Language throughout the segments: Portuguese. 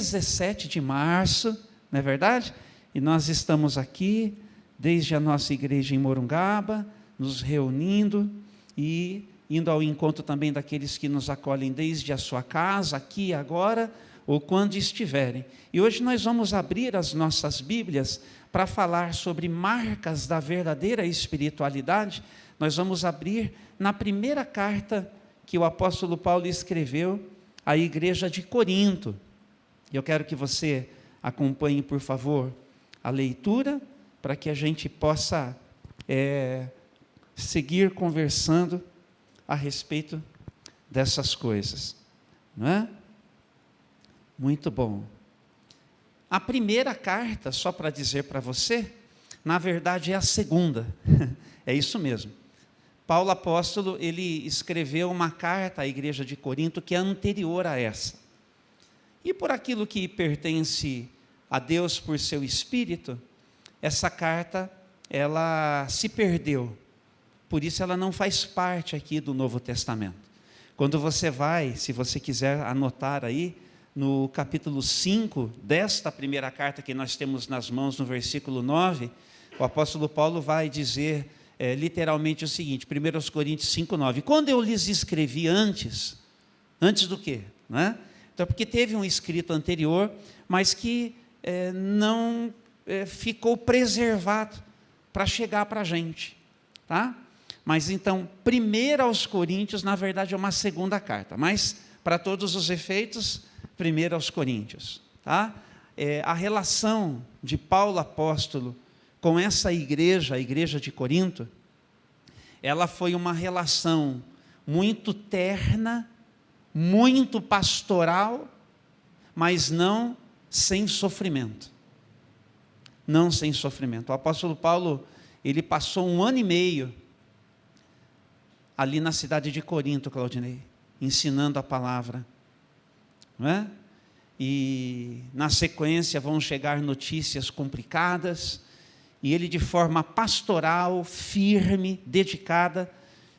17 de março, não é verdade? E nós estamos aqui, desde a nossa igreja em Morungaba, nos reunindo e indo ao encontro também daqueles que nos acolhem desde a sua casa, aqui agora, ou quando estiverem. E hoje nós vamos abrir as nossas Bíblias para falar sobre marcas da verdadeira espiritualidade. Nós vamos abrir na primeira carta que o apóstolo Paulo escreveu à igreja de Corinto. Eu quero que você acompanhe, por favor, a leitura, para que a gente possa seguir conversando a respeito dessas coisas, não é? Muito bom. A primeira carta, só para dizer para você, na verdade é a segunda, é isso mesmo. Paulo apóstolo, ele escreveu uma carta à igreja de Corinto que é anterior a essa. E por aquilo que pertence a Deus por seu Espírito, essa carta, ela se perdeu. Por isso ela não faz parte aqui do Novo Testamento. Quando você vai, se você quiser anotar aí, no capítulo 5 desta primeira carta que nós temos nas mãos, no versículo 9, o apóstolo Paulo vai dizer literalmente o seguinte, 1 Coríntios 5, 9. Quando eu lhes escrevi antes do quê? Não é? Então, porque teve um escrito anterior, mas que não ficou preservado para chegar para a gente, tá? Mas então, 1 aos Coríntios, na verdade, é uma segunda carta, mas para todos os efeitos, 1 aos Coríntios, tá? A relação de Paulo apóstolo com essa igreja, a igreja de Corinto, ela foi uma relação muito terna, muito pastoral, mas não sem sofrimento. Não sem sofrimento. O apóstolo Paulo, ele passou 1 ano e meio ali na cidade de Corinto, Claudinei, ensinando a palavra, não é? E na sequência vão chegar notícias complicadas, e ele de forma pastoral, firme, dedicada,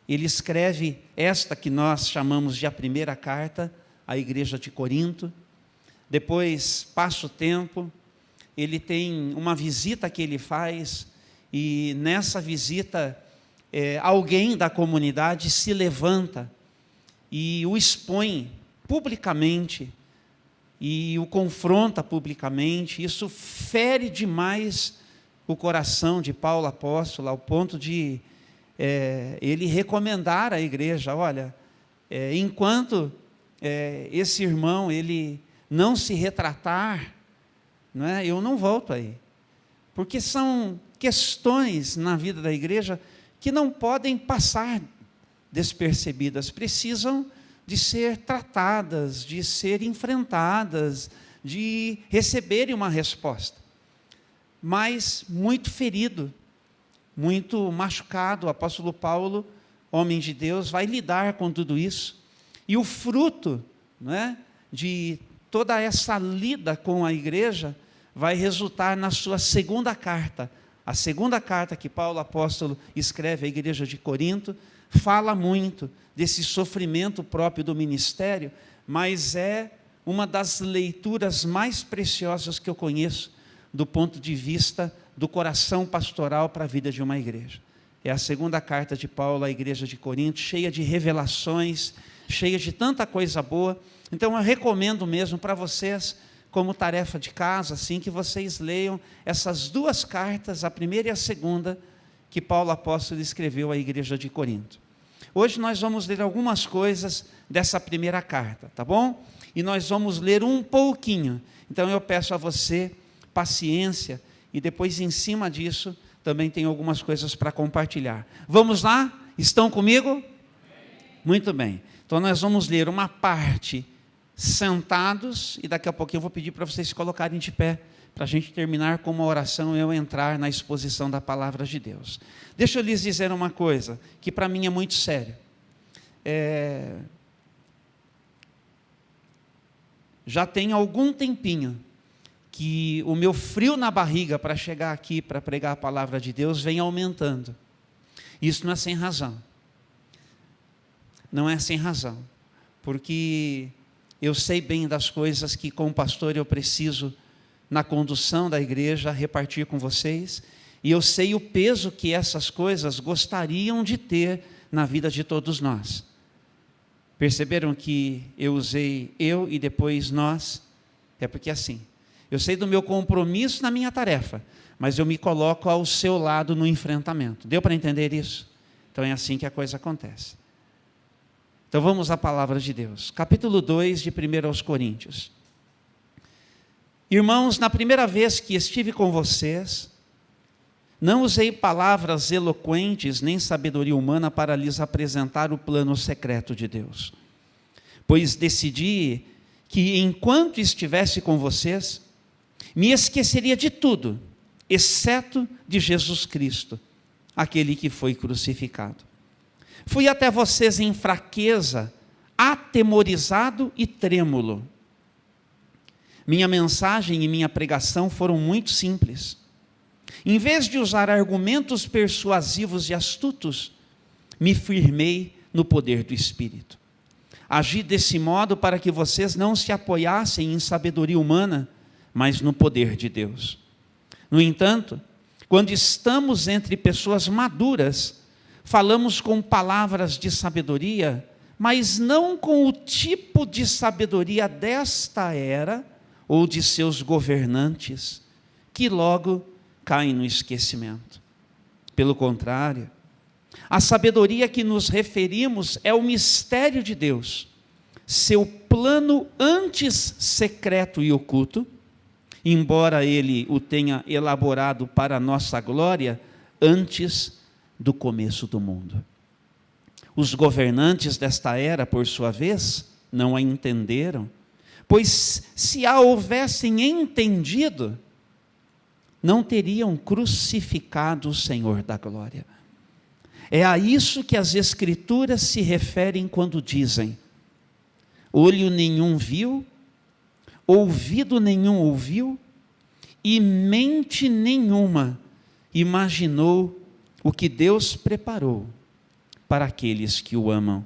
ele escreve esta que nós chamamos de a primeira carta à igreja de Corinto. Depois passa o tempo, ele tem uma visita que ele faz, e nessa visita alguém da comunidade se levanta e o expõe publicamente, e o confronta publicamente. Isso fere demais o coração de Paulo apóstolo, ao ponto de ele recomendar à igreja, olha, enquanto esse irmão ele não se retratar, não é, eu não volto aí, porque são questões na vida da igreja que não podem passar despercebidas, precisam de ser tratadas, de ser enfrentadas, de receberem uma resposta. Mas muito ferido, muito machucado, o apóstolo Paulo, homem de Deus, vai lidar com tudo isso, e o fruto, não é, de toda essa lida com a igreja vai resultar na sua segunda carta. A segunda carta que Paulo apóstolo escreve à igreja de Corinto fala muito desse sofrimento próprio do ministério, mas é uma das leituras mais preciosas que eu conheço do ponto de vista do coração pastoral para a vida de uma igreja. É a segunda carta de Paulo à igreja de Corinto, cheia de revelações, cheia de tanta coisa boa. Então eu recomendo mesmo para vocês, como tarefa de casa, assim, que vocês leiam essas duas cartas, a primeira e a segunda, que Paulo apóstolo escreveu à igreja de Corinto. Hoje nós vamos ler algumas coisas dessa primeira carta, tá bom? E nós vamos ler um pouquinho. Então eu peço a você paciência, e depois em cima disso também tem algumas coisas para compartilhar. Vamos lá? Estão comigo? Muito bem. Então nós vamos ler uma parte sentados, e daqui a pouquinho eu vou pedir para vocês se colocarem de pé, para a gente terminar com uma oração e eu entrar na exposição da palavra de Deus. Deixa eu lhes dizer uma coisa, que para mim é muito sério. Já tem algum tempinho que o meu frio na barriga para chegar aqui, para pregar a palavra de Deus, vem aumentando. Isso não é sem razão. Não é sem razão. Porque eu sei bem das coisas que, como pastor, eu preciso, na condução da igreja, repartir com vocês, e eu sei o peso que essas coisas gostariam de ter na vida de todos nós. Perceberam que eu usei eu e depois nós? É porque assim, eu sei do meu compromisso na minha tarefa, mas eu me coloco ao seu lado no enfrentamento. Deu para entender isso? Então é assim que a coisa acontece. Então vamos à palavra de Deus. Capítulo 2 de 1 aos Coríntios. Irmãos, na primeira vez que estive com vocês, não usei palavras eloquentes nem sabedoria humana para lhes apresentar o plano secreto de Deus. Pois decidi que enquanto estivesse com vocês, me esqueceria de tudo, exceto de Jesus Cristo, aquele que foi crucificado. Fui até vocês em fraqueza, atemorizado e trêmulo. Minha mensagem e minha pregação foram muito simples. Em vez de usar argumentos persuasivos e astutos, me firmei no poder do Espírito. Agi desse modo para que vocês não se apoiassem em sabedoria humana, mas no poder de Deus. No entanto, quando estamos entre pessoas maduras, falamos com palavras de sabedoria, mas não com o tipo de sabedoria desta era ou de seus governantes, que logo caem no esquecimento. Pelo contrário, a sabedoria que nos referimos é o mistério de Deus, seu plano antes secreto e oculto, embora Ele o tenha elaborado para a nossa glória antes do começo do mundo. Os governantes desta era, por sua vez, não a entenderam, pois se a houvessem entendido, não teriam crucificado o Senhor da glória. É a isso que as Escrituras se referem quando dizem: olho nenhum viu, ouvido nenhum ouviu, e mente nenhuma imaginou o que Deus preparou para aqueles que o amam.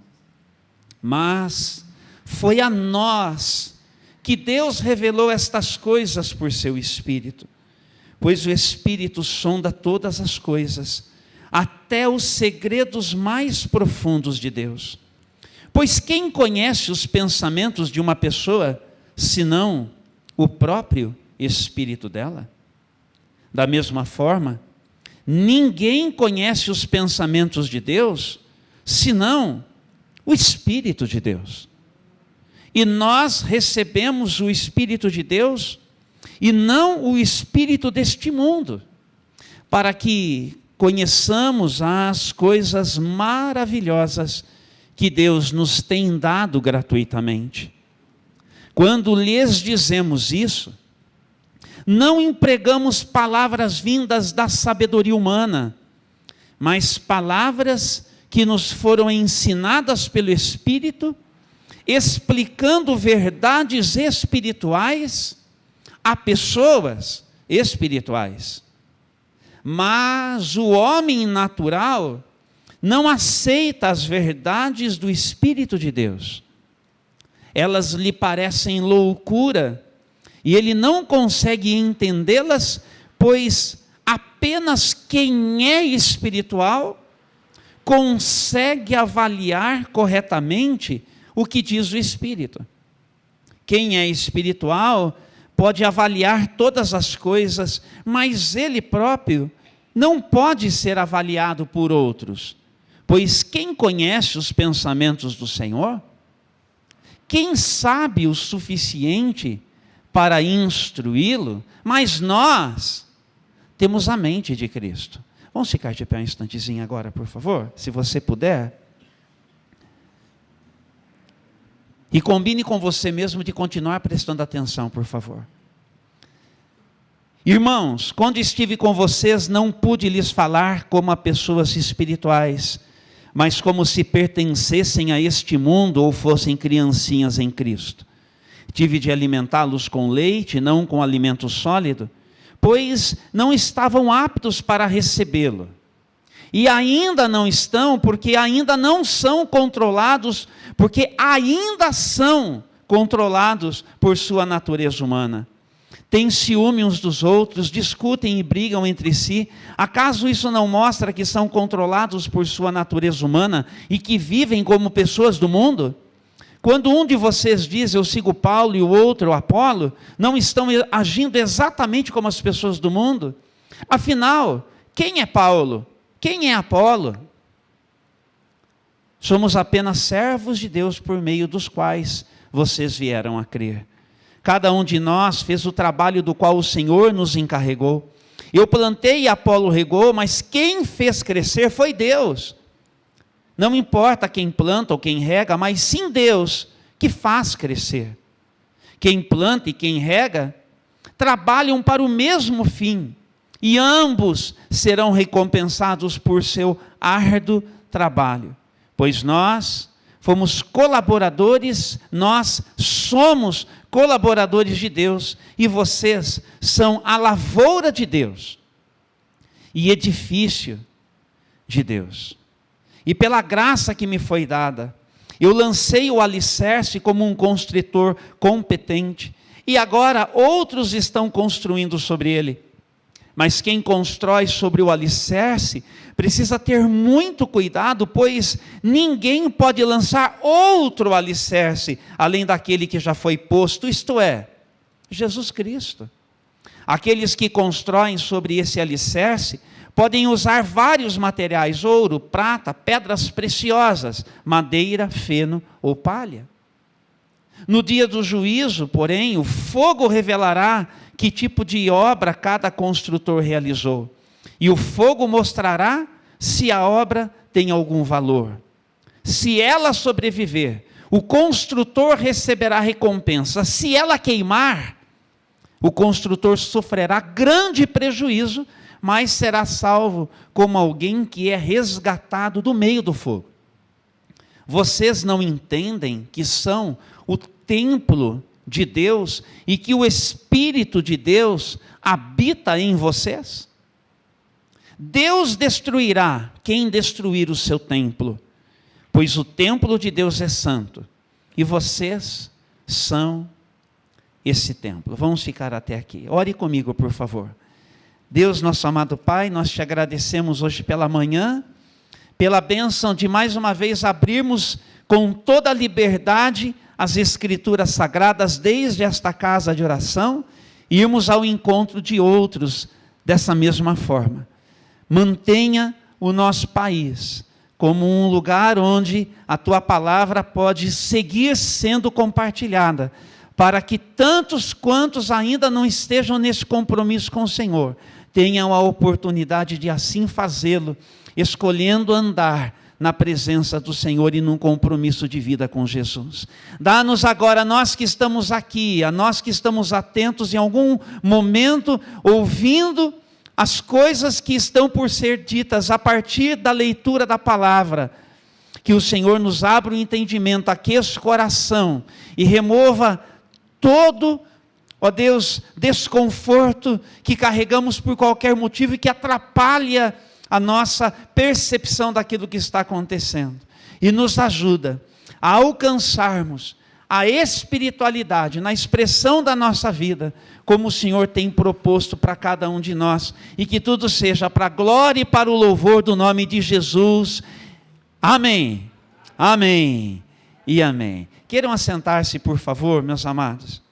Mas foi a nós que Deus revelou estas coisas por seu Espírito, pois o Espírito sonda todas as coisas, até os segredos mais profundos de Deus. Pois quem conhece os pensamentos de uma pessoa, senão o próprio espírito dela? Da mesma forma, ninguém conhece os pensamentos de Deus, senão o Espírito de Deus. E nós recebemos o Espírito de Deus, e não o espírito deste mundo, para que conheçamos as coisas maravilhosas que Deus nos tem dado gratuitamente. Quando lhes dizemos isso, não empregamos palavras vindas da sabedoria humana, mas palavras que nos foram ensinadas pelo Espírito, explicando verdades espirituais a pessoas espirituais. Mas o homem natural não aceita as verdades do Espírito de Deus. Elas lhe parecem loucura, e ele não consegue entendê-las, pois apenas quem é espiritual consegue avaliar corretamente o que diz o Espírito. Quem é espiritual pode avaliar todas as coisas, mas ele próprio não pode ser avaliado por outros, pois quem conhece os pensamentos do Senhor? Quem sabe o suficiente para instruí-lo? Mas nós temos a mente de Cristo. Vamos ficar de pé um instantezinho agora, por favor, se você puder. E combine com você mesmo de continuar prestando atenção, por favor. Irmãos, quando estive com vocês, não pude lhes falar como a pessoas espirituais, mas como se pertencessem a este mundo ou fossem criancinhas em Cristo. Tive de alimentá-los com leite, não com alimento sólido, pois não estavam aptos para recebê-lo. E ainda não estão, porque ainda não são controlados, porque ainda são controlados por sua natureza humana. Têm ciúme uns dos outros, discutem e brigam entre si. Acaso isso não mostra que são controlados por sua natureza humana e que vivem como pessoas do mundo? Quando um de vocês diz, eu sigo Paulo, e o outro, Apolo, não estão agindo exatamente como as pessoas do mundo? Afinal, quem é Paulo? Quem é Apolo? Somos apenas servos de Deus por meio dos quais vocês vieram a crer. Cada um de nós fez o trabalho do qual o Senhor nos encarregou. Eu plantei e Apolo regou, mas quem fez crescer foi Deus. Não importa quem planta ou quem rega, mas sim Deus que faz crescer. Quem planta e quem rega trabalham para o mesmo fim, e ambos serão recompensados por seu árduo trabalho. Pois nós fomos colaboradores, nós somos colaboradores de Deus, e vocês são a lavoura de Deus e edifício de Deus. E pela graça que me foi dada, eu lancei o alicerce como um construtor competente, e agora outros estão construindo sobre ele. Mas quem constrói sobre o alicerce precisa ter muito cuidado, pois ninguém pode lançar outro alicerce além daquele que já foi posto, isto é, Jesus Cristo. Aqueles que constroem sobre esse alicerce podem usar vários materiais, ouro, prata, pedras preciosas, madeira, feno ou palha. No dia do juízo, porém, o fogo revelará que tipo de obra cada construtor realizou. E o fogo mostrará se a obra tem algum valor. Se ela sobreviver, o construtor receberá recompensa. Se ela queimar, o construtor sofrerá grande prejuízo, mas será salvo como alguém que é resgatado do meio do fogo. Vocês não entendem que são o templo de Deus e que o Espírito de Deus habita em vocês? Deus destruirá quem destruir o seu templo, pois o templo de Deus é santo, e vocês são esse templo. Vamos ficar até aqui. Ore comigo, por favor. Deus, nosso amado Pai, nós te agradecemos hoje pela manhã, pela bênção de mais uma vez abrirmos com toda a liberdade as Escrituras Sagradas desde esta casa de oração, e irmos ao encontro de outros dessa mesma forma. Mantenha o nosso país como um lugar onde a Tua palavra pode seguir sendo compartilhada, para que tantos quantos ainda não estejam nesse compromisso com o Senhor, tenham a oportunidade de assim fazê-lo, escolhendo andar na presença do Senhor e num compromisso de vida com Jesus. Dá-nos agora, nós que estamos aqui, a nós que estamos atentos em algum momento, ouvindo as coisas que estão por ser ditas a partir da leitura da palavra, que o Senhor nos abra o entendimento, aqueça o coração e remova todo, ó Deus, desconforto que carregamos por qualquer motivo e que atrapalha a nossa percepção daquilo que está acontecendo. E nos ajuda a alcançarmos a espiritualidade na expressão da nossa vida, como o Senhor tem proposto para cada um de nós, e que tudo seja para a glória e para o louvor do nome de Jesus. Amém. Amém e amém. Queiram assentar-se, por favor, meus amados.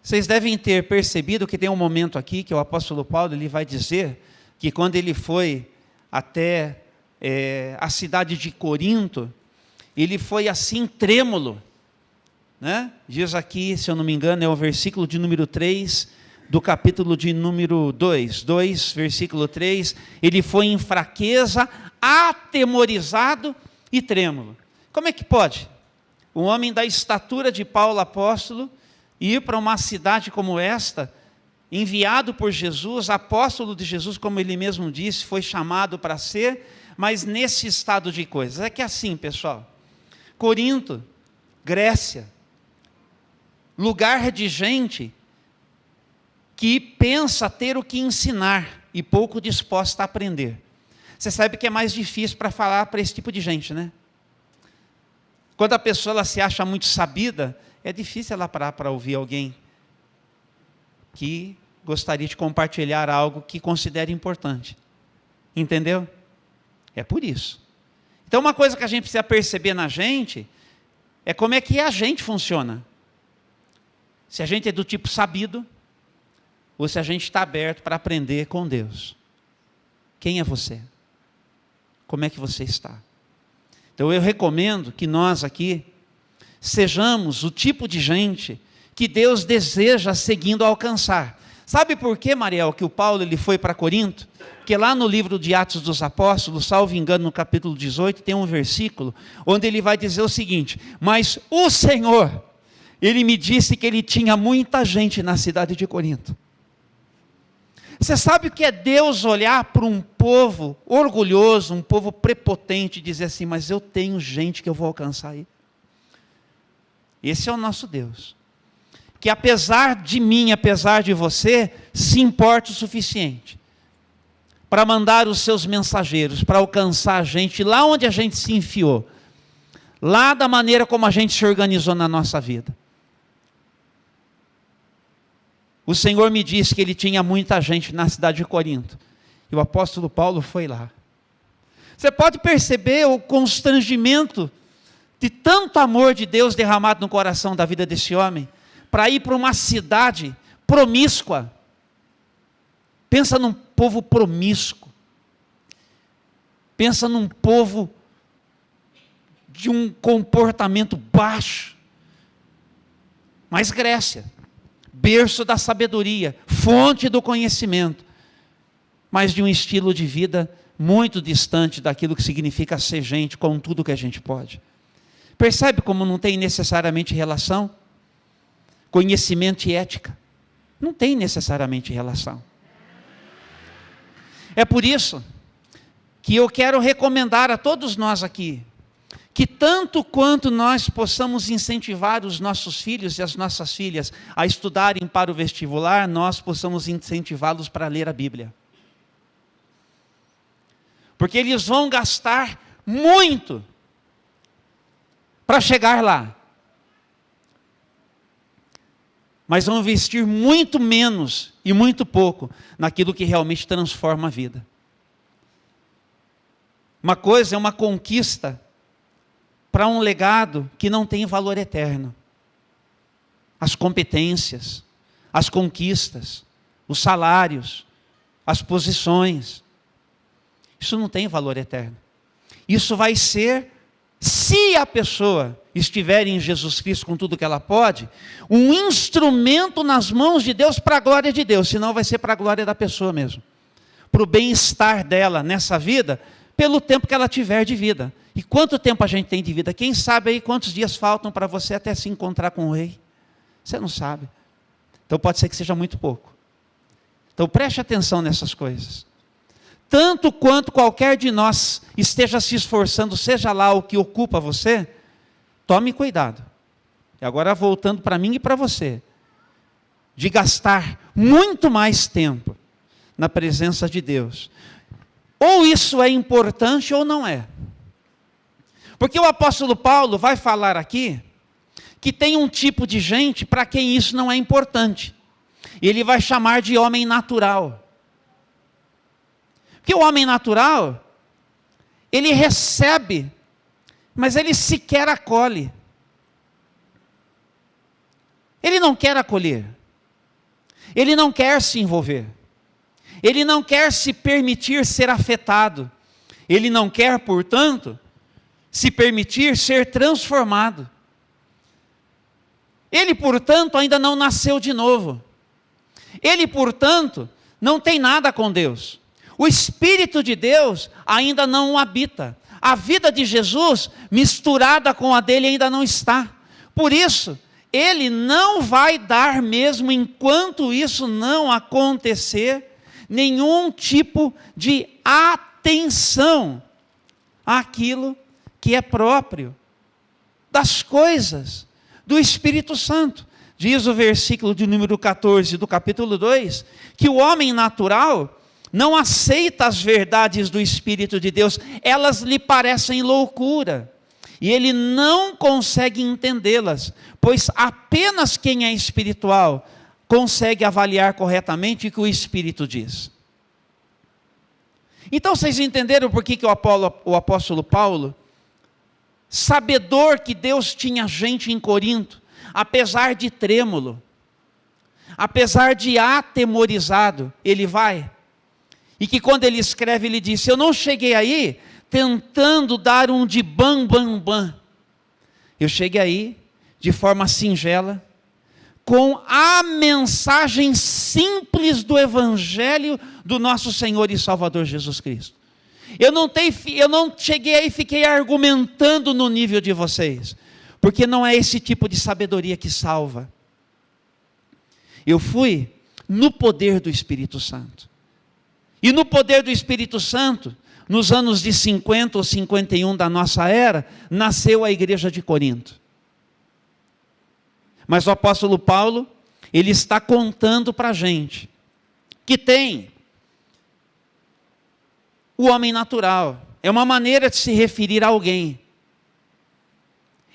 Vocês devem ter percebido que tem um momento aqui que o apóstolo Paulo ele vai dizer que quando ele foi até a cidade de Corinto, ele foi assim trêmulo, né? Diz aqui, se eu não me engano, é o versículo de número 3, do capítulo de número 2, versículo 3, ele foi em fraqueza, atemorizado e trêmulo. Como é que pode um homem da estatura de Paulo apóstolo ir para uma cidade como esta, enviado por Jesus, apóstolo de Jesus, como ele mesmo disse, foi chamado para ser, mas nesse estado de coisas? É que é assim, pessoal, Corinto, Grécia, lugar de gente que pensa ter o que ensinar e pouco disposta a aprender. Você sabe que é mais difícil para falar para esse tipo de gente, né? Quando a pessoa ela se acha muito sabida, é difícil ela parar para ouvir alguém que gostaria de compartilhar algo que considere importante. Entendeu? É por isso. Então, uma coisa que a gente precisa perceber na gente é como é que a gente funciona. Se a gente é do tipo sabido, ou se a gente está aberto para aprender com Deus. Quem é você? Como é que você está? Então eu recomendo que nós aqui sejamos o tipo de gente que Deus deseja seguindo alcançar. Sabe por quê, Mariel, que o Paulo ele foi para Corinto? Porque lá no livro de Atos dos Apóstolos, salvo engano, no capítulo 18, tem um versículo onde ele vai dizer o seguinte: mas o Senhor, ele me disse que ele tinha muita gente na cidade de Corinto. Você sabe o que é Deus olhar para um povo orgulhoso, um povo prepotente, e dizer assim, mas eu tenho gente que eu vou alcançar aí. Esse é o nosso Deus. Que apesar de mim, apesar de você, se importa o suficiente para mandar os seus mensageiros, para alcançar a gente lá onde a gente se enfiou, lá da maneira como a gente se organizou na nossa vida. O Senhor me disse que ele tinha muita gente na cidade de Corinto. E o apóstolo Paulo foi lá. Você pode perceber o constrangimento de tanto amor de Deus derramado no coração da vida desse homem, para ir para uma cidade promíscua. Pensa num povo promíscuo. Pensa num povo de um comportamento baixo. Mas Grécia, berço da sabedoria, fonte do conhecimento, mas de um estilo de vida muito distante daquilo que significa ser gente com tudo que a gente pode. Percebe como não tem necessariamente relação? Conhecimento e ética não tem necessariamente relação. É por isso que eu quero recomendar a todos nós aqui, que tanto quanto nós possamos incentivar os nossos filhos e as nossas filhas a estudarem para o vestibular, nós possamos incentivá-los para ler a Bíblia. Porque eles vão gastar muito para chegar lá. Mas vão investir muito menos e muito pouco naquilo que realmente transforma a vida. Uma coisa é uma conquista para um legado que não tem valor eterno. As competências, as conquistas, os salários, as posições. Isso não tem valor eterno. Isso vai ser, se a pessoa estiver em Jesus Cristo com tudo que ela pode, um instrumento nas mãos de Deus para a glória de Deus, senão vai ser para a glória da pessoa mesmo. Para o bem-estar dela nessa vida, pelo tempo que ela tiver de vida. E quanto tempo a gente tem de vida? Quem sabe aí quantos dias faltam para você até se encontrar com o rei? Você não sabe. Então pode ser que seja muito pouco. Então preste atenção nessas coisas. Tanto quanto qualquer de nós esteja se esforçando, seja lá o que ocupa você, tome cuidado. E agora voltando para mim e para você, de gastar muito mais tempo na presença de Deus. Ou isso é importante ou não é. Porque o apóstolo Paulo vai falar aqui que tem um tipo de gente para quem isso não é importante. Ele vai chamar de homem natural. Porque o homem natural, ele recebe, mas ele sequer acolhe. Ele não quer acolher. Ele não quer se envolver. Ele não quer se permitir ser afetado. Ele não quer, portanto, se permitir ser transformado. Ele, portanto, ainda não nasceu de novo. Ele, portanto, não tem nada com Deus. O Espírito de Deus ainda não o habita. A vida de Jesus, misturada com a dele, ainda não está. Por isso, ele não vai dar mesmo, enquanto isso não acontecer, nenhum tipo de atenção àquilo que é próprio das coisas do Espírito Santo. Diz o versículo de número 14 do capítulo 2, que o homem natural não aceita as verdades do Espírito de Deus, elas lhe parecem loucura. E ele não consegue entendê-las, pois apenas quem é espiritual consegue avaliar corretamente o que o Espírito diz. Então vocês entenderam por que o apóstolo Paulo, sabedor que Deus tinha gente em Corinto, apesar de trêmulo, apesar de atemorizado, ele vai. E que quando ele escreve, ele diz: eu não cheguei aí tentando dar um de bam, bam, bam. Eu cheguei aí de forma singela, com a mensagem simples do Evangelho do nosso Senhor e Salvador Jesus Cristo. Eu não cheguei aí e fiquei argumentando no nível de vocês, porque não é esse tipo de sabedoria que salva. Eu fui no poder do Espírito Santo. E no poder do Espírito Santo, nos anos de 50 ou 51 da nossa era, nasceu a igreja de Corinto. Mas o apóstolo Paulo, ele está contando para a gente, que tem o homem natural, é uma maneira de se referir a alguém,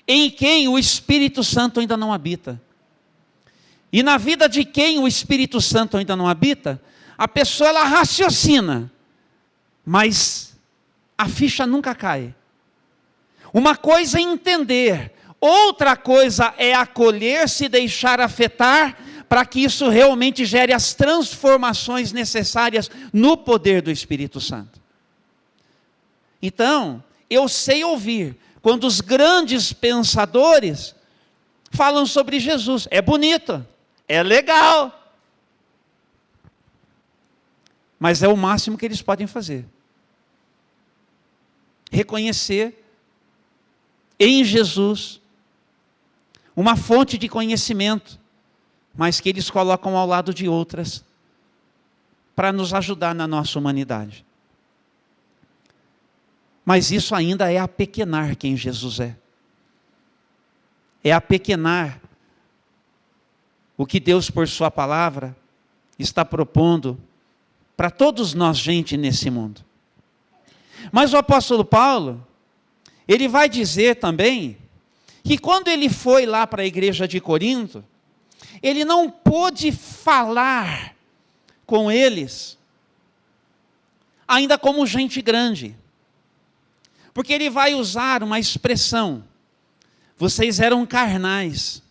em quem o Espírito Santo ainda não habita. E na vida de quem o Espírito Santo ainda não habita, a pessoa ela raciocina, mas a ficha nunca cai. Uma coisa é entender, outra coisa é acolher-se e deixar afetar, para que isso realmente gere as transformações necessárias no poder do Espírito Santo. Então, eu sei ouvir, quando os grandes pensadores falam sobre Jesus, é bonito, é legal, mas é o máximo que eles podem fazer. Reconhecer em Jesus uma fonte de conhecimento, mas que eles colocam ao lado de outras, para nos ajudar na nossa humanidade. Mas isso ainda é apequenar quem Jesus é. É apequenar o que Deus, por sua palavra, está propondo para todos nós, gente, nesse mundo. Mas o apóstolo Paulo, ele vai dizer também, que quando ele foi lá para a igreja de Corinto, ele não pôde falar com eles, ainda como gente grande. Porque ele vai usar uma expressão, vocês eram carnais.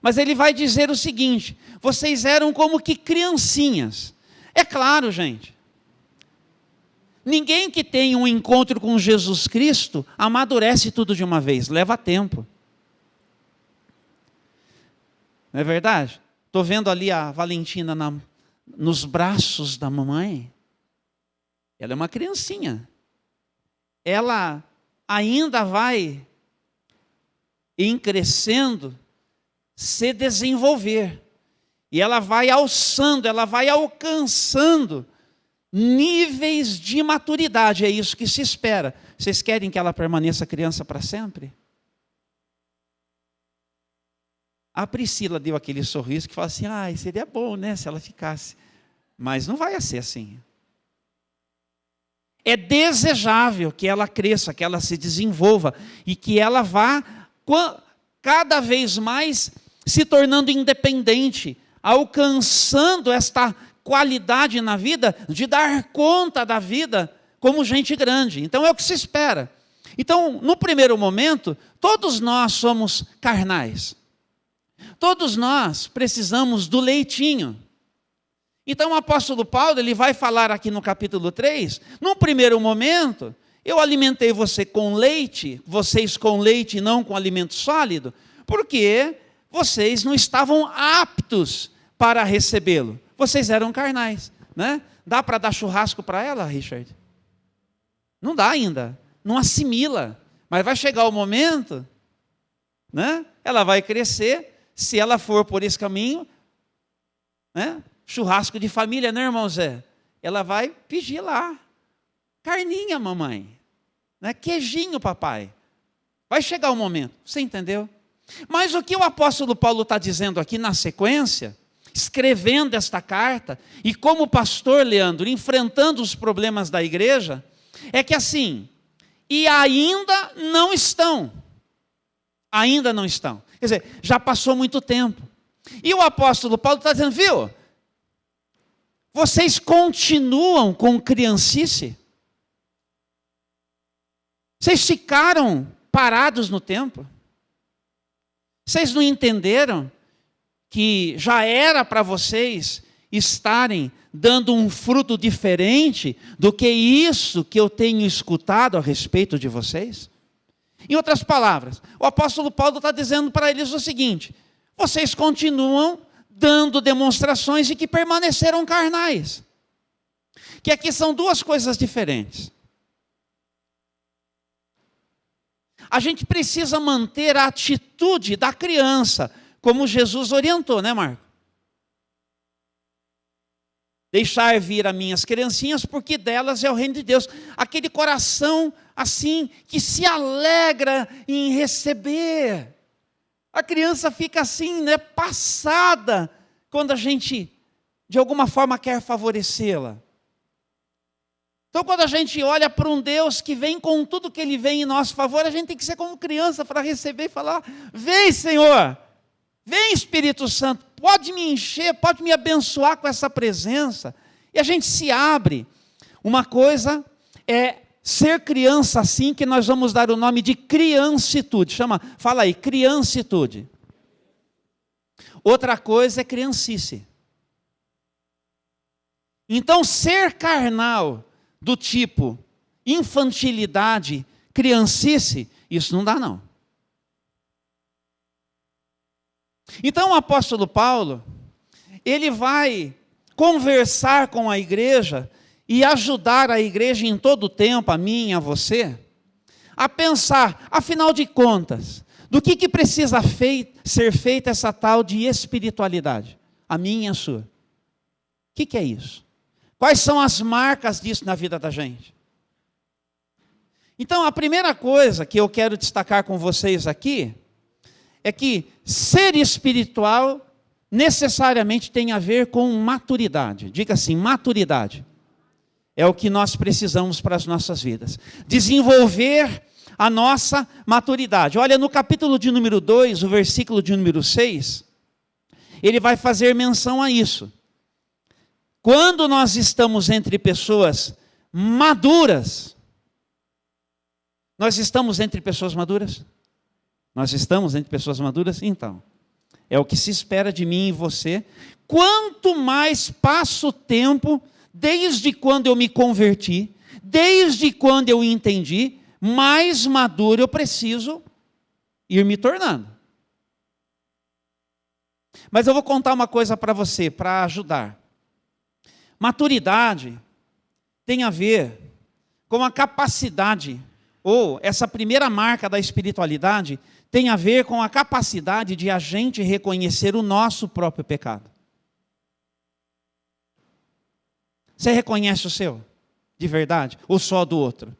Mas ele vai dizer o seguinte, vocês eram como que criancinhas. É claro, gente, ninguém que tem um encontro com Jesus Cristo amadurece tudo de uma vez, leva tempo. Não é verdade? Estou vendo ali a Valentina nos braços da mamãe. Ela é uma criancinha. Ela ainda vai, em crescendo, se desenvolver. E ela vai alçando, ela vai alcançando níveis de maturidade. É isso que se espera. Vocês querem que ela permaneça criança para sempre? A Priscila deu aquele sorriso que fala assim, seria bom, né, se ela ficasse. Mas não vai ser assim. É desejável que ela cresça, que ela se desenvolva e que ela vá cada vez mais se tornando independente, alcançando esta qualidade na vida de dar conta da vida como gente grande. Então é o que se espera. Então, no primeiro momento, todos nós somos carnais. Todos nós precisamos do leitinho. Então o apóstolo Paulo, ele vai falar aqui no capítulo 3, num primeiro momento, eu alimentei vocês com leite e não com alimento sólido, porque vocês não estavam aptos para recebê-lo. Vocês eram carnais, né? Dá para dar churrasco para ela, Richard? Não dá ainda, não assimila, mas vai chegar o momento, né? Ela vai crescer, se ela for por esse caminho, né? Churrasco de família, né, irmão Zé? Ela vai pedir lá, carninha, mamãe, né? Queijinho, papai. Vai chegar o momento, você entendeu? Mas o que o apóstolo Paulo está dizendo aqui na sequência, escrevendo esta carta, e como pastor, Leandro, enfrentando os problemas da igreja, é que assim, e ainda não estão. Ainda não estão. Quer dizer, já passou muito tempo. E o apóstolo Paulo está dizendo, viu? Vocês continuam com criancice? Vocês ficaram parados no tempo? Vocês não entenderam que já era para vocês estarem dando um fruto diferente do que isso que eu tenho escutado a respeito de vocês? Em outras palavras, o apóstolo Paulo está dizendo para eles o seguinte: vocês continuam dando demonstrações de que permaneceram carnais. Que aqui são duas coisas diferentes. A gente precisa manter a atitude da criança, como Jesus orientou, né, Marco? Deixar vir as minhas criancinhas, porque delas é o reino de Deus. Aquele coração assim, que se alegra em receber. A criança fica assim, né, passada, quando a gente, de alguma forma, quer favorecê-la. Então, quando a gente olha para um Deus que vem com tudo que Ele vem em nosso favor, a gente tem que ser como criança para receber e falar: vem, Senhor, vem, Espírito Santo, pode me encher, pode me abençoar com essa presença. E a gente se abre. Uma coisa é ser criança assim, que nós vamos dar o nome de criancitude. Fala aí, criancitude. Outra coisa é criancice. Então, ser carnal do tipo infantilidade, criancice, isso não dá não. Então o apóstolo Paulo, ele vai conversar com a igreja e ajudar a igreja em todo o tempo, a mim e a você, a pensar, afinal de contas, do que precisa ser feita essa tal de espiritualidade, a minha e a sua. O que é isso? Quais são as marcas disso na vida da gente? Então, a primeira coisa que eu quero destacar com vocês aqui é que ser espiritual necessariamente tem a ver com maturidade. Diga assim, maturidade. É o que nós precisamos para as nossas vidas. Desenvolver a nossa maturidade. Olha, no capítulo de número 2, o versículo de número 6, ele vai fazer menção a isso. Quando nós estamos entre pessoas maduras, nós estamos entre pessoas maduras? Nós estamos entre pessoas maduras? Então, é o que se espera de mim e você. Quanto mais passa o tempo, desde quando eu me converti, desde quando eu entendi, mais maduro eu preciso ir me tornando. Mas eu vou contar uma coisa para você, para ajudar. Maturidade tem a ver com a capacidade, ou essa primeira marca da espiritualidade, tem a ver com a capacidade de a gente reconhecer o nosso próprio pecado. Você reconhece o seu? De verdade? Ou só do outro?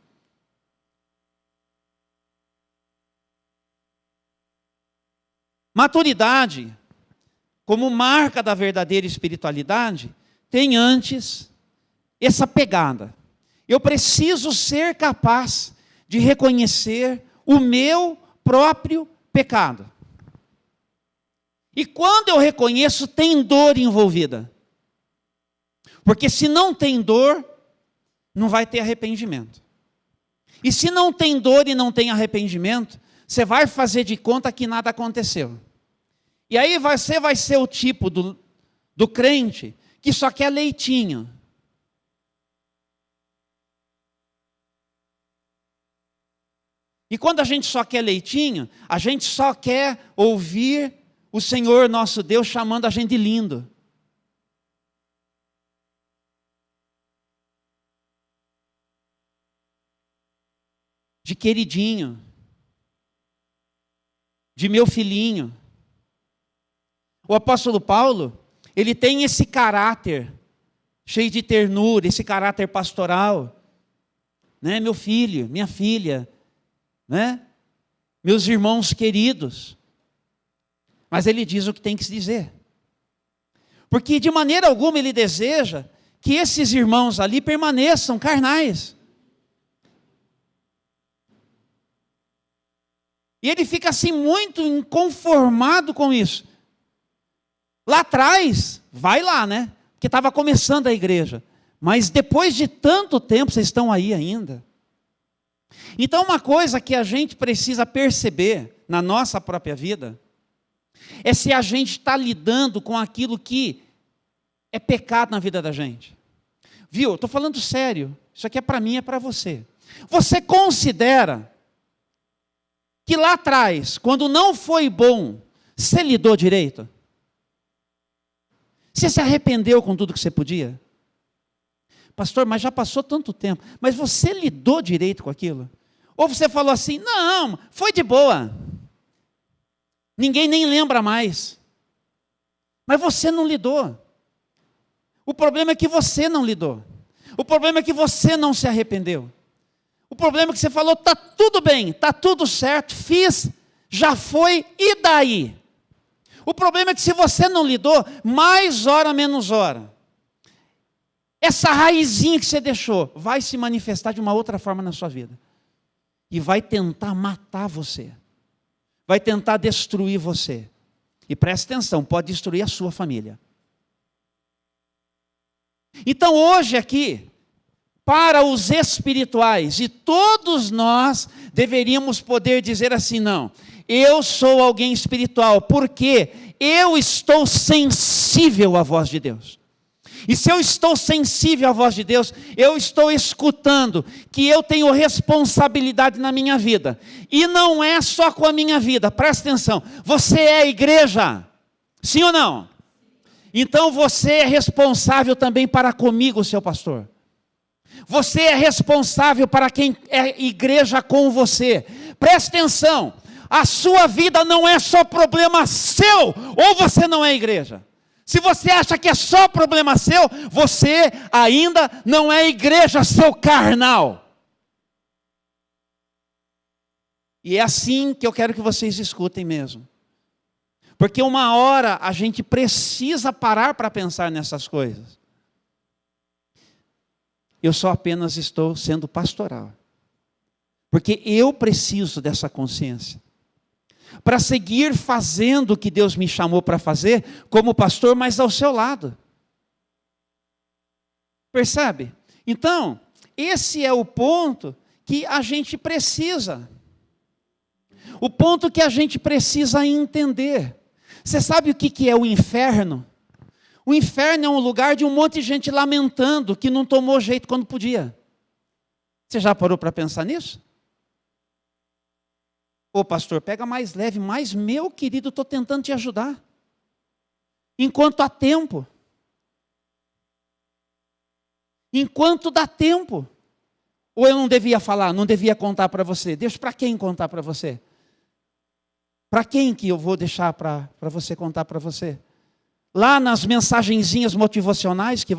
Maturidade, como marca da verdadeira espiritualidade, tem antes essa pegada. Eu preciso ser capaz de reconhecer o meu próprio pecado. E quando eu reconheço, tem dor envolvida. Porque se não tem dor, não vai ter arrependimento. E se não tem dor e não tem arrependimento, você vai fazer de conta que nada aconteceu. E aí você vai ser o tipo do crente que só quer leitinho. E quando a gente só quer leitinho, a gente só quer ouvir o Senhor nosso Deus chamando a gente de lindo. De queridinho. De meu filhinho. O apóstolo Paulo, ele tem esse caráter cheio de ternura, esse caráter pastoral, né? Meu filho, minha filha, né? Meus irmãos queridos. Mas ele diz o que tem que se dizer. Porque de maneira alguma ele deseja que esses irmãos ali permaneçam carnais. E ele fica assim muito inconformado com isso. Lá atrás, vai lá, né? Porque estava começando a igreja. Mas depois de tanto tempo, vocês estão aí ainda. Então uma coisa que a gente precisa perceber na nossa própria vida, é se a gente está lidando com aquilo que é pecado na vida da gente. Viu? Estou falando sério. Isso aqui é para mim, é para você. Você considera que lá atrás, quando não foi bom, você lidou direito? Você se arrependeu com tudo que você podia? Pastor, mas já passou tanto tempo. Mas você lidou direito com aquilo? Ou você falou assim, não, foi de boa. Ninguém nem lembra mais. Mas você não lidou. O problema é que você não lidou. O problema é que você não se arrependeu. O problema é que você falou, está tudo bem, está tudo certo, fiz, já foi, e daí? O problema é que se você não lidou, mais hora, menos hora, essa raizinha que você deixou, vai se manifestar de uma outra forma na sua vida. E vai tentar matar você. Vai tentar destruir você. E preste atenção, pode destruir a sua família. Então hoje aqui, para os espirituais, e todos nós deveríamos poder dizer assim, não, eu sou alguém espiritual, porque eu estou sensível à voz de Deus. E se eu estou sensível à voz de Deus, eu estou escutando que eu tenho responsabilidade na minha vida. E não é só com a minha vida, presta atenção, você é a igreja, sim ou não? Então você é responsável também para comigo, seu pastor. Você é responsável para quem é igreja com você. Preste atenção, a sua vida não é só problema seu, ou você não é igreja. Se você acha que é só problema seu, você ainda não é igreja, seu carnal. E é assim que eu quero que vocês escutem mesmo. Porque uma hora a gente precisa parar para pensar nessas coisas. Eu só apenas estou sendo pastoral. Porque eu preciso dessa consciência. Para seguir fazendo o que Deus me chamou para fazer, como pastor, mas ao seu lado. Percebe? Então, esse é o ponto que a gente precisa. O ponto que a gente precisa entender. Você sabe o que é o inferno? O inferno é um lugar de um monte de gente lamentando que não tomou jeito quando podia. Você já parou para pensar nisso? Ô pastor, pega mais leve, mas meu querido, estou tentando te ajudar. Enquanto há tempo. Enquanto dá tempo. Ou eu não devia falar, não devia contar para você? Deixa para quem contar para você? Para quem que eu vou deixar para você contar para você? Lá nas mensagenzinhas motivacionais que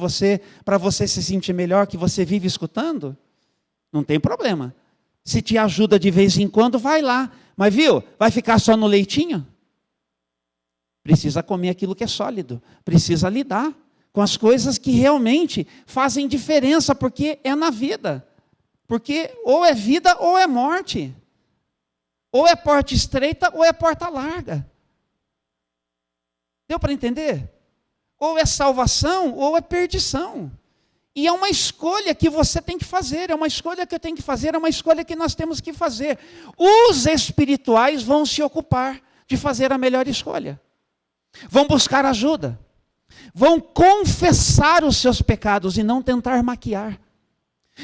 para você se sentir melhor, que você vive escutando? Não tem problema. Se te ajuda de vez em quando, vai lá. Mas viu, vai ficar só no leitinho? Precisa comer aquilo que é sólido. Precisa lidar com as coisas que realmente fazem diferença, porque é na vida. Porque ou é vida ou é morte. Ou é porta estreita ou é porta larga. Deu para entender? Ou é salvação ou é perdição. E é uma escolha que você tem que fazer, é uma escolha que eu tenho que fazer, é uma escolha que nós temos que fazer. Os espirituais vão se ocupar de fazer a melhor escolha. Vão buscar ajuda. Vão confessar os seus pecados e não tentar maquiar.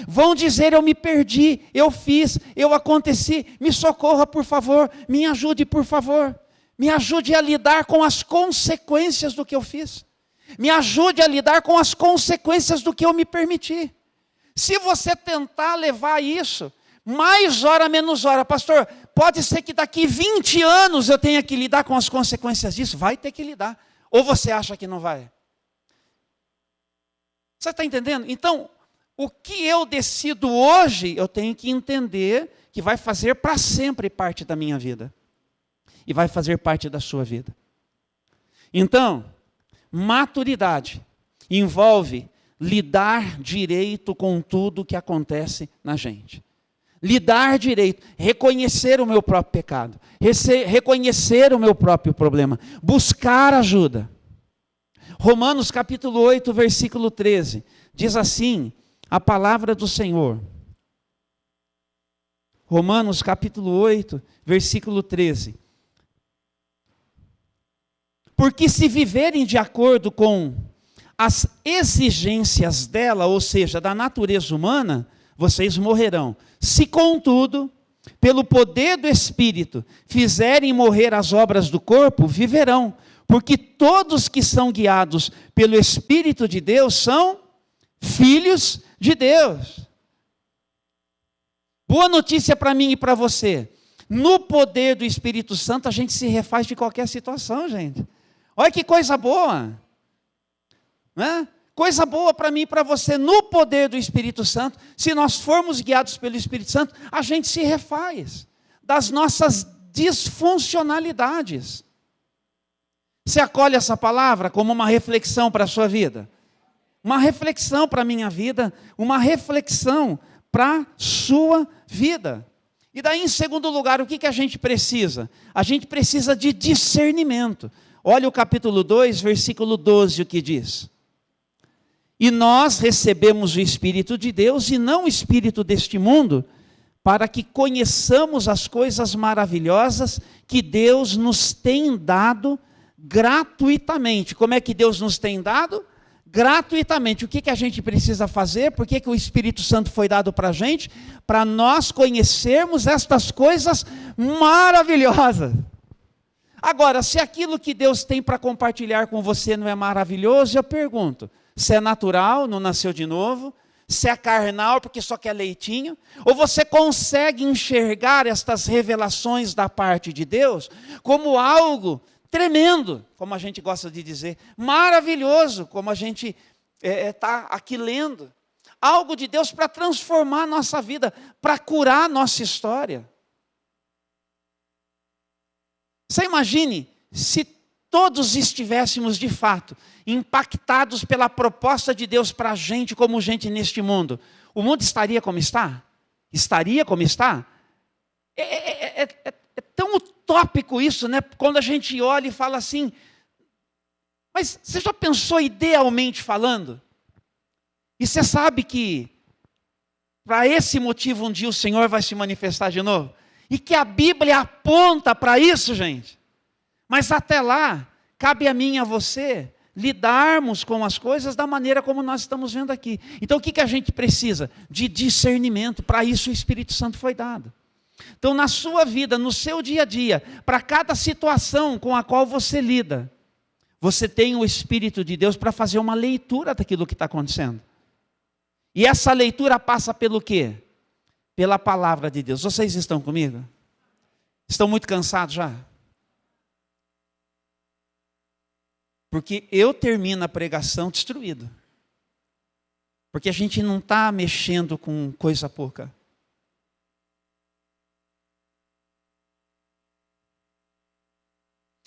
Vão dizer, eu me perdi, eu fiz, eu aconteci, me socorra por favor, me ajude por favor. Me ajude a lidar com as consequências do que eu fiz. Me ajude a lidar com as consequências do que eu me permiti. Se você tentar levar isso, mais hora, menos hora, pastor, pode ser que daqui 20 anos eu tenha que lidar com as consequências disso. Vai ter que lidar. Ou você acha que não vai? Você está entendendo? Então, o que eu decido hoje, eu tenho que entender que vai fazer para sempre parte da minha vida. E vai fazer parte da sua vida. Então, maturidade envolve lidar direito com tudo que acontece na gente. Lidar direito, reconhecer o meu próprio pecado, reconhecer o meu próprio problema, buscar ajuda. Romanos capítulo 8, versículo 13, diz assim, a palavra do Senhor. Romanos capítulo 8, versículo 13. Porque se viverem de acordo com as exigências dela, ou seja, da natureza humana, vocês morrerão. Se, contudo, pelo poder do Espírito, fizerem morrer as obras do corpo, viverão. Porque todos que são guiados pelo Espírito de Deus são filhos de Deus. Boa notícia para mim e para você. No poder do Espírito Santo, a gente se refaz de qualquer situação, gente. Olha que coisa boa. Né? Coisa boa para mim e para você, no poder do Espírito Santo, se nós formos guiados pelo Espírito Santo, a gente se refaz das nossas disfuncionalidades. Você acolhe essa palavra como uma reflexão para a sua vida? Uma reflexão para a minha vida, uma reflexão para a sua vida. E daí, em segundo lugar, o que a gente precisa? A gente precisa de discernimento. Olha o capítulo 2, versículo 12, o que diz. E nós recebemos o Espírito de Deus e não o Espírito deste mundo, para que conheçamos as coisas maravilhosas que Deus nos tem dado gratuitamente. Como é que Deus nos tem dado? Gratuitamente. O que a gente precisa fazer? Por que o Espírito Santo foi dado para a gente? Para nós conhecermos estas coisas maravilhosas. Agora, se aquilo que Deus tem para compartilhar com você não é maravilhoso, eu pergunto, se é natural, não nasceu de novo? Se é carnal, porque só quer leitinho? Ou você consegue enxergar estas revelações da parte de Deus como algo tremendo, como a gente gosta de dizer, maravilhoso, como a gente está aqui lendo. Algo de Deus para transformar a nossa vida, para curar a nossa história. Você imagine se todos estivéssemos de fato impactados pela proposta de Deus para a gente como gente neste mundo. O mundo estaria como está? Estaria como está? É tão utópico isso, né? Quando a gente olha e fala assim, mas você já pensou idealmente falando? E você sabe que para esse motivo um dia o Senhor vai se manifestar de novo? E que a Bíblia aponta para isso, gente. Mas até lá, cabe a mim e a você lidarmos com as coisas da maneira como nós estamos vendo aqui. Então o que a gente precisa? De discernimento. Para isso o Espírito Santo foi dado. Então na sua vida, no seu dia a dia, para cada situação com a qual você lida, você tem o Espírito de Deus para fazer uma leitura daquilo que está acontecendo. E essa leitura passa pelo quê? Pela palavra de Deus. Vocês estão comigo? Estão muito cansados já? Porque eu termino a pregação destruído. Porque a gente não está mexendo com coisa pouca.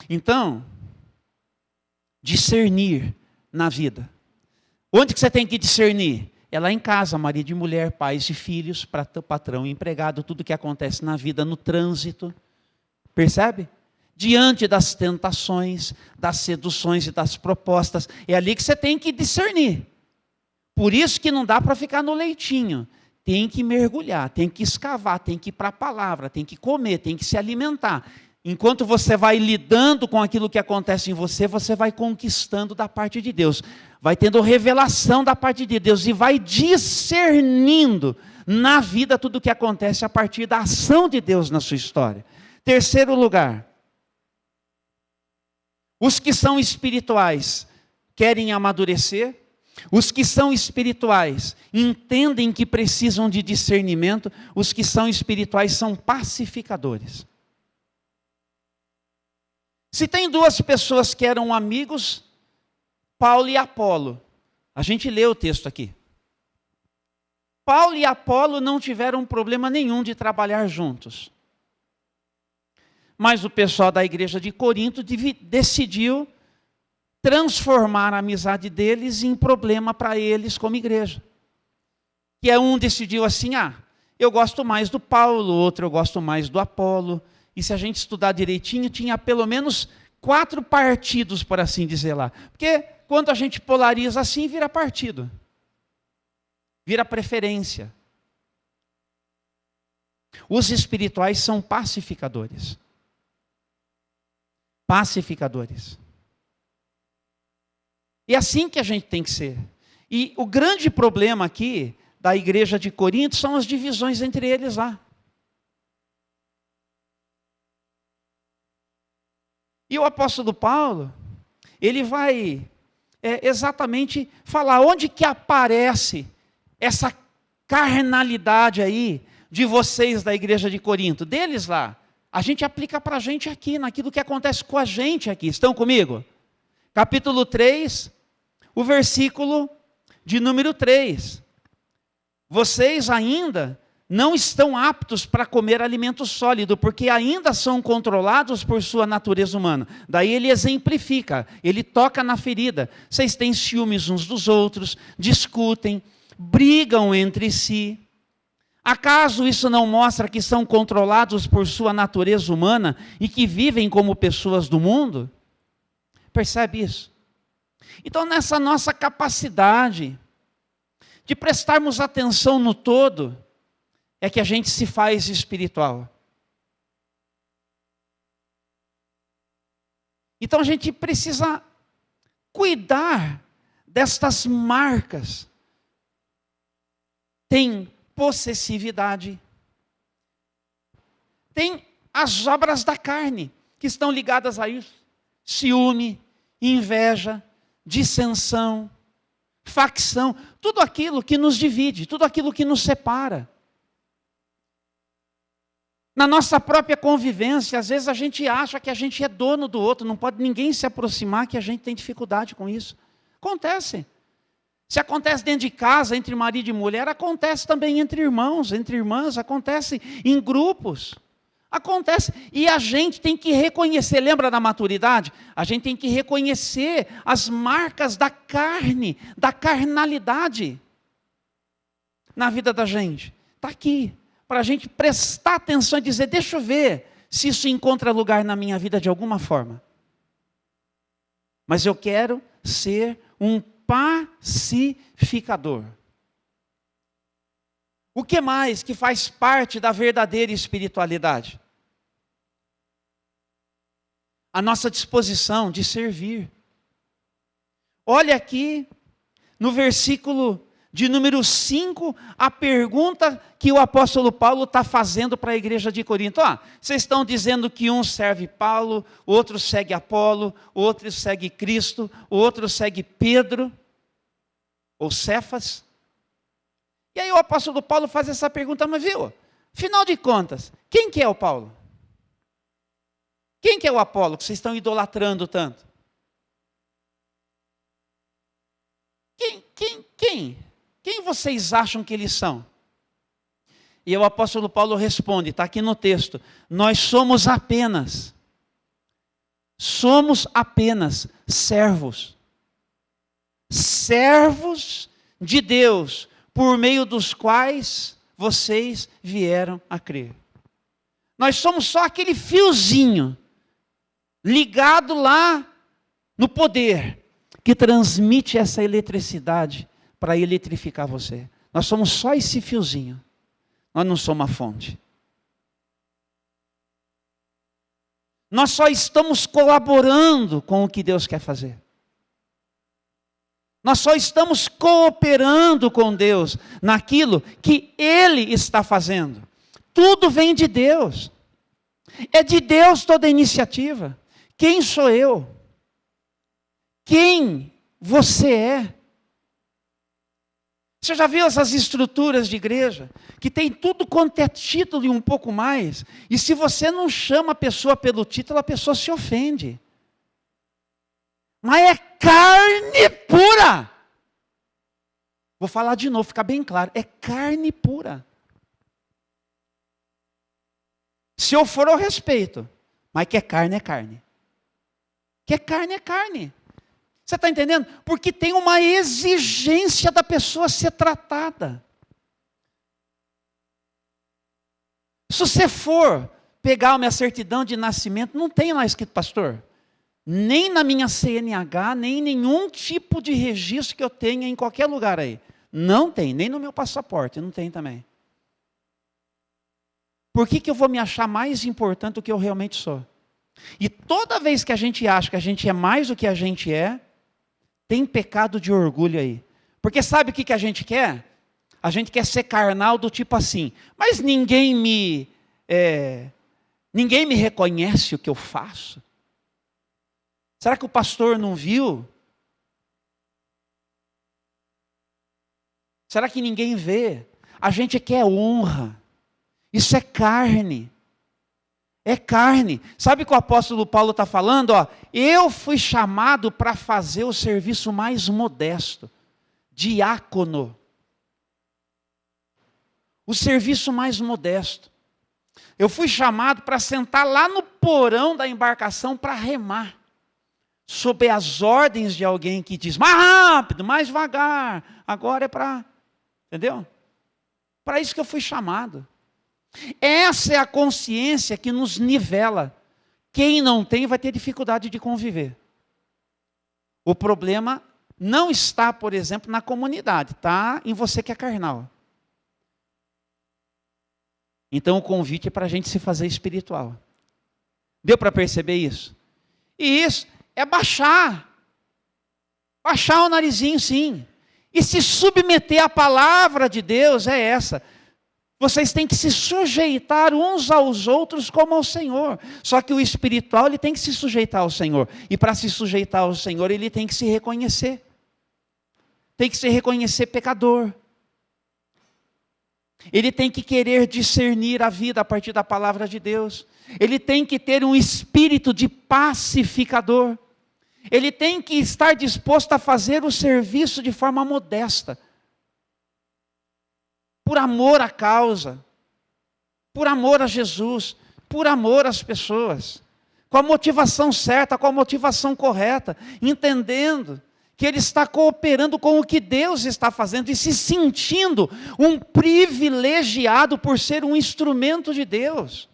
Então, discernir na vida. Onde que você tem que discernir? É lá em casa, marido e mulher, pais e filhos, patrão e empregado, tudo que acontece na vida, no trânsito. Percebe? Diante das tentações, das seduções e das propostas, é ali que você tem que discernir. Por isso que não dá para ficar no leitinho. Tem que mergulhar, tem que escavar, tem que ir para a palavra, tem que comer, tem que se alimentar. Enquanto você vai lidando com aquilo que acontece em você, você vai conquistando da parte de Deus. Vai tendo revelação da parte de Deus e vai discernindo na vida tudo o que acontece a partir da ação de Deus na sua história. Terceiro lugar, os que são espirituais querem amadurecer, os que são espirituais entendem que precisam de discernimento, os que são espirituais são pacificadores. Se tem duas pessoas que eram amigos, Paulo e Apolo, a gente lê o texto aqui. Paulo e Apolo não tiveram problema nenhum de trabalhar juntos. Mas o pessoal da igreja de Corinto decidiu transformar a amizade deles em problema para eles como igreja. Que é um decidiu assim, eu gosto mais do Paulo, outro eu gosto mais do Apolo. E se a gente estudar direitinho, tinha pelo menos 4 partidos, por assim dizer lá. Porque quando a gente polariza assim, vira partido. Vira preferência. Os espirituais são pacificadores. Pacificadores. E é assim que a gente tem que ser. E o grande problema aqui da igreja de Corinto são as divisões entre eles lá. E o apóstolo Paulo, ele vai exatamente falar onde que aparece essa carnalidade aí de vocês da igreja de Corinto, deles lá. A gente aplica para a gente aqui, naquilo que acontece com a gente aqui. Estão comigo? Capítulo 3, o versículo de número 3. Vocês ainda não estão aptos para comer alimento sólido, porque ainda são controlados por sua natureza humana. Daí ele exemplifica, ele toca na ferida. Vocês têm ciúmes uns dos outros, discutem, brigam entre si. Acaso isso não mostra que são controlados por sua natureza humana e que vivem como pessoas do mundo? Percebe isso? Então, nessa nossa capacidade de prestarmos atenção no todo, é que a gente se faz espiritual. Então a gente precisa cuidar destas marcas. Tem possessividade. Tem as obras da carne, que estão ligadas a isso. Ciúme, inveja, dissensão, facção, tudo aquilo que nos divide, tudo aquilo que nos separa. Na nossa própria convivência, às vezes a gente acha que a gente é dono do outro, não pode ninguém se aproximar, que a gente tem dificuldade com isso. Acontece. Se acontece dentro de casa, entre marido e mulher, acontece também entre irmãos, entre irmãs, acontece em grupos. Acontece. E a gente tem que reconhecer, lembra da maturidade? A gente tem que reconhecer as marcas da carne, da carnalidade na vida da gente. Está aqui. Para a gente prestar atenção e dizer, deixa eu ver se isso encontra lugar na minha vida de alguma forma. Mas eu quero ser um pacificador. O que mais que faz parte da verdadeira espiritualidade? A nossa disposição de servir. Olha aqui no versículo de número 5, a pergunta que o apóstolo Paulo está fazendo para a igreja de Corinto. Vocês estão dizendo que um serve Paulo, o outro segue Apolo, o outro segue Cristo, o outro segue Pedro, ou Cefas. E aí o apóstolo Paulo faz essa pergunta, mas viu, afinal de contas, quem que é o Paulo? Quem que é o Apolo que vocês estão idolatrando tanto? Quem vocês acham que eles são? E o apóstolo Paulo responde, está aqui no texto, nós somos apenas servos. Servos de Deus, por meio dos quais vocês vieram a crer. Nós somos só aquele fiozinho, ligado lá no poder, que transmite essa eletricidade para eletrificar você. Nós somos só esse fiozinho. Nós não somos a fonte. Nós só estamos colaborando com o que Deus quer fazer. Nós só estamos cooperando com Deus naquilo que Ele está fazendo. Tudo vem de Deus. É de Deus toda a iniciativa. Quem sou eu? Quem você é? Você já viu essas estruturas de igreja? Que tem tudo quanto é título e um pouco mais. E se você não chama a pessoa pelo título, a pessoa se ofende. Mas é carne pura. Vou falar de novo, fica bem claro. É carne pura. Se eu for, eu respeito. Mas que é carne, é carne. Que é carne, é carne. Você está entendendo? Porque tem uma exigência da pessoa ser tratada. Se você for pegar a minha certidão de nascimento, não tem lá escrito pastor. Nem na minha CNH, nem em nenhum tipo de registro que eu tenha em qualquer lugar aí. Não tem, nem no meu passaporte, não tem também. Por que eu vou me achar mais importante do que eu realmente sou? E toda vez que a gente acha que a gente é mais do que a gente é, tem pecado de orgulho aí. Porque sabe o que a gente quer? A gente quer ser carnal do tipo assim, mas ninguém me reconhece o que eu faço. Será que o pastor não viu? Será que ninguém vê? A gente quer honra. Isso é carne. É carne. Sabe o que o apóstolo Paulo está falando? Eu fui chamado para fazer o serviço mais modesto. Diácono. O serviço mais modesto. Eu fui chamado para sentar lá no porão da embarcação para remar. Sob as ordens de alguém que diz, mais rápido, mais devagar. Agora é para... Entendeu? Para isso que eu fui chamado. Essa é a consciência que nos nivela. Quem não tem vai ter dificuldade de conviver. O problema não está, por exemplo, na comunidade. Está em você que é carnal. Então o convite é para a gente se fazer espiritual. Deu para perceber isso? E isso é baixar. Baixar o narizinho, sim. E se submeter à palavra de Deus é essa. Vocês têm que se sujeitar uns aos outros como ao Senhor. Só que o espiritual ele tem que se sujeitar ao Senhor. E para se sujeitar ao Senhor ele tem que se reconhecer. Tem que se reconhecer pecador. Ele tem que querer discernir a vida a partir da palavra de Deus. Ele tem que ter um espírito de pacificador. Ele tem que estar disposto a fazer o serviço de forma modesta. Por amor à causa. Por amor a Jesus. Por amor às pessoas. Com a motivação certa, com a motivação correta. Entendendo que ele está cooperando com o que Deus está fazendo e se sentindo um privilegiado por ser um instrumento de Deus.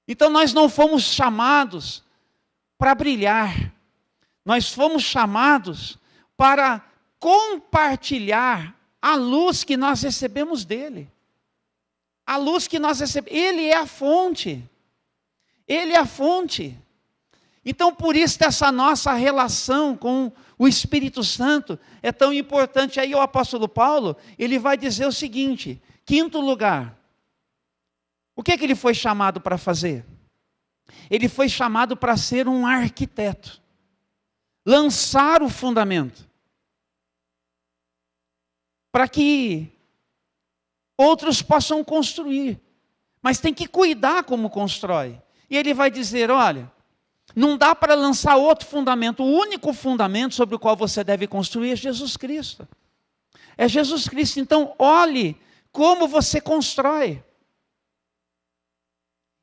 Então nós não fomos chamados para brilhar, nós fomos chamados para compartilhar a luz que nós recebemos dele. A luz que nós recebemos, ele é a fonte. Ele é a fonte. Então, por isso, essa nossa relação com o Espírito Santo é tão importante. Aí o apóstolo Paulo, ele vai dizer o seguinte, quinto lugar. O que ele foi chamado para fazer? Ele foi chamado para ser um arquiteto. Lançar o fundamento. Para que outros possam construir. Mas tem que cuidar como constrói. E ele vai dizer, olha, não dá para lançar outro fundamento. O único fundamento sobre o qual você deve construir é Jesus Cristo. É Jesus Cristo. Então, olhe como você constrói.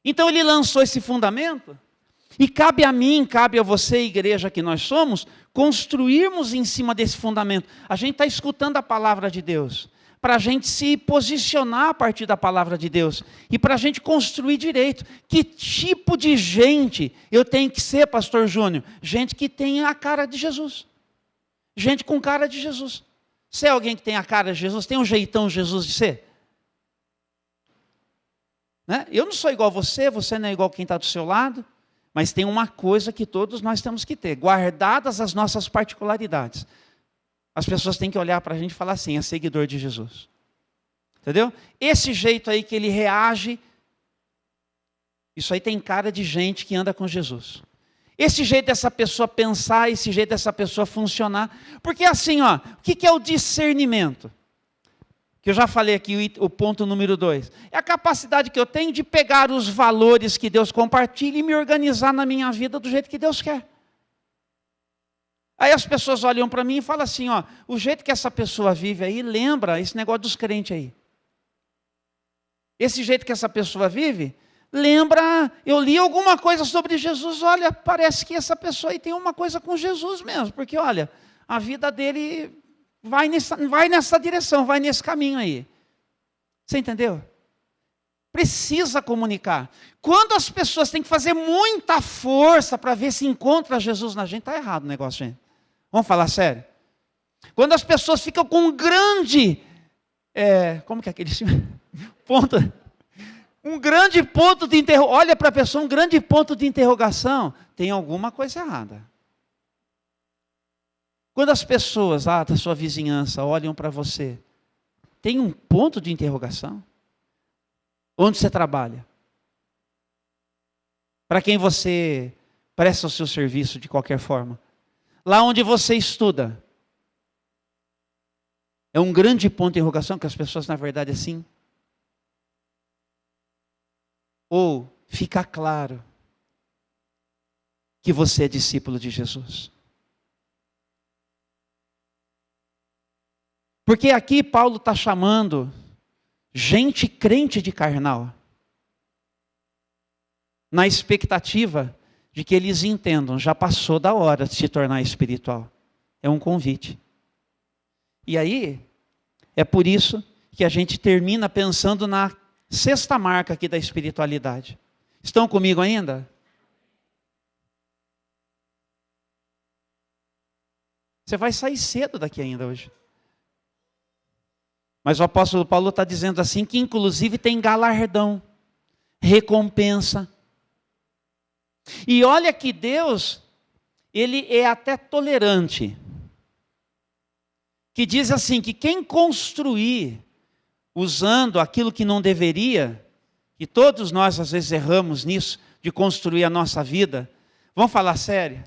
Então, ele lançou esse fundamento. E cabe a mim, cabe a você, igreja que nós somos, construirmos em cima desse fundamento. A gente está escutando a palavra de Deus. Para a gente se posicionar a partir da palavra de Deus. E para a gente construir direito. Que tipo de gente eu tenho que ser, pastor Júnior? Gente que tem a cara de Jesus. Gente com cara de Jesus. Você é alguém que tem a cara de Jesus? Tem um jeitão Jesus de ser? Né? Eu não sou igual a você não é igual quem está do seu lado. Mas tem uma coisa que todos nós temos que ter. Guardadas as nossas particularidades. As pessoas têm que olhar para a gente e falar assim, é seguidor de Jesus. Entendeu? Esse jeito aí que ele reage, isso aí tem cara de gente que anda com Jesus. Esse jeito dessa pessoa pensar, esse jeito dessa pessoa funcionar. Porque assim, o que é o discernimento? Que eu já falei aqui, o ponto número 2. É a capacidade que eu tenho de pegar os valores que Deus compartilha e me organizar na minha vida do jeito que Deus quer. Aí as pessoas olham para mim e falam assim, o jeito que essa pessoa vive aí, lembra esse negócio dos crentes aí. Esse jeito que essa pessoa vive, lembra, eu li alguma coisa sobre Jesus, olha, parece que essa pessoa aí tem uma coisa com Jesus mesmo, porque olha, a vida dele vai nessa direção, vai nesse caminho aí. Você entendeu? Precisa comunicar. Quando as pessoas têm que fazer muita força para ver se encontra Jesus na gente, está errado o negócio, gente. Vamos falar sério? Quando as pessoas ficam com um grande, como que é aquele ponto? Um grande ponto de interrogação. Olha para a pessoa, um grande ponto de interrogação. Tem alguma coisa errada. Quando as pessoas da sua vizinhança olham para você, tem um ponto de interrogação? Onde você trabalha? Para quem você presta o seu serviço de qualquer forma? Lá onde você estuda? É um grande ponto de interrogação que as pessoas, na verdade, assim. Ou fica claro que você é discípulo de Jesus. Porque aqui Paulo está chamando gente crente de carnal, na expectativa de que eles entendam, já passou da hora de se tornar espiritual. É um convite. E aí, é por isso que a gente termina pensando na sexta marca aqui da espiritualidade. Estão comigo ainda? Você vai sair cedo daqui ainda hoje. Mas o apóstolo Paulo está dizendo assim, que inclusive tem galardão, recompensa. E olha que Deus, Ele é até tolerante. Que diz assim, que quem construir usando aquilo que não deveria, e todos nós às vezes erramos nisso, de construir a nossa vida. Vamos falar sério?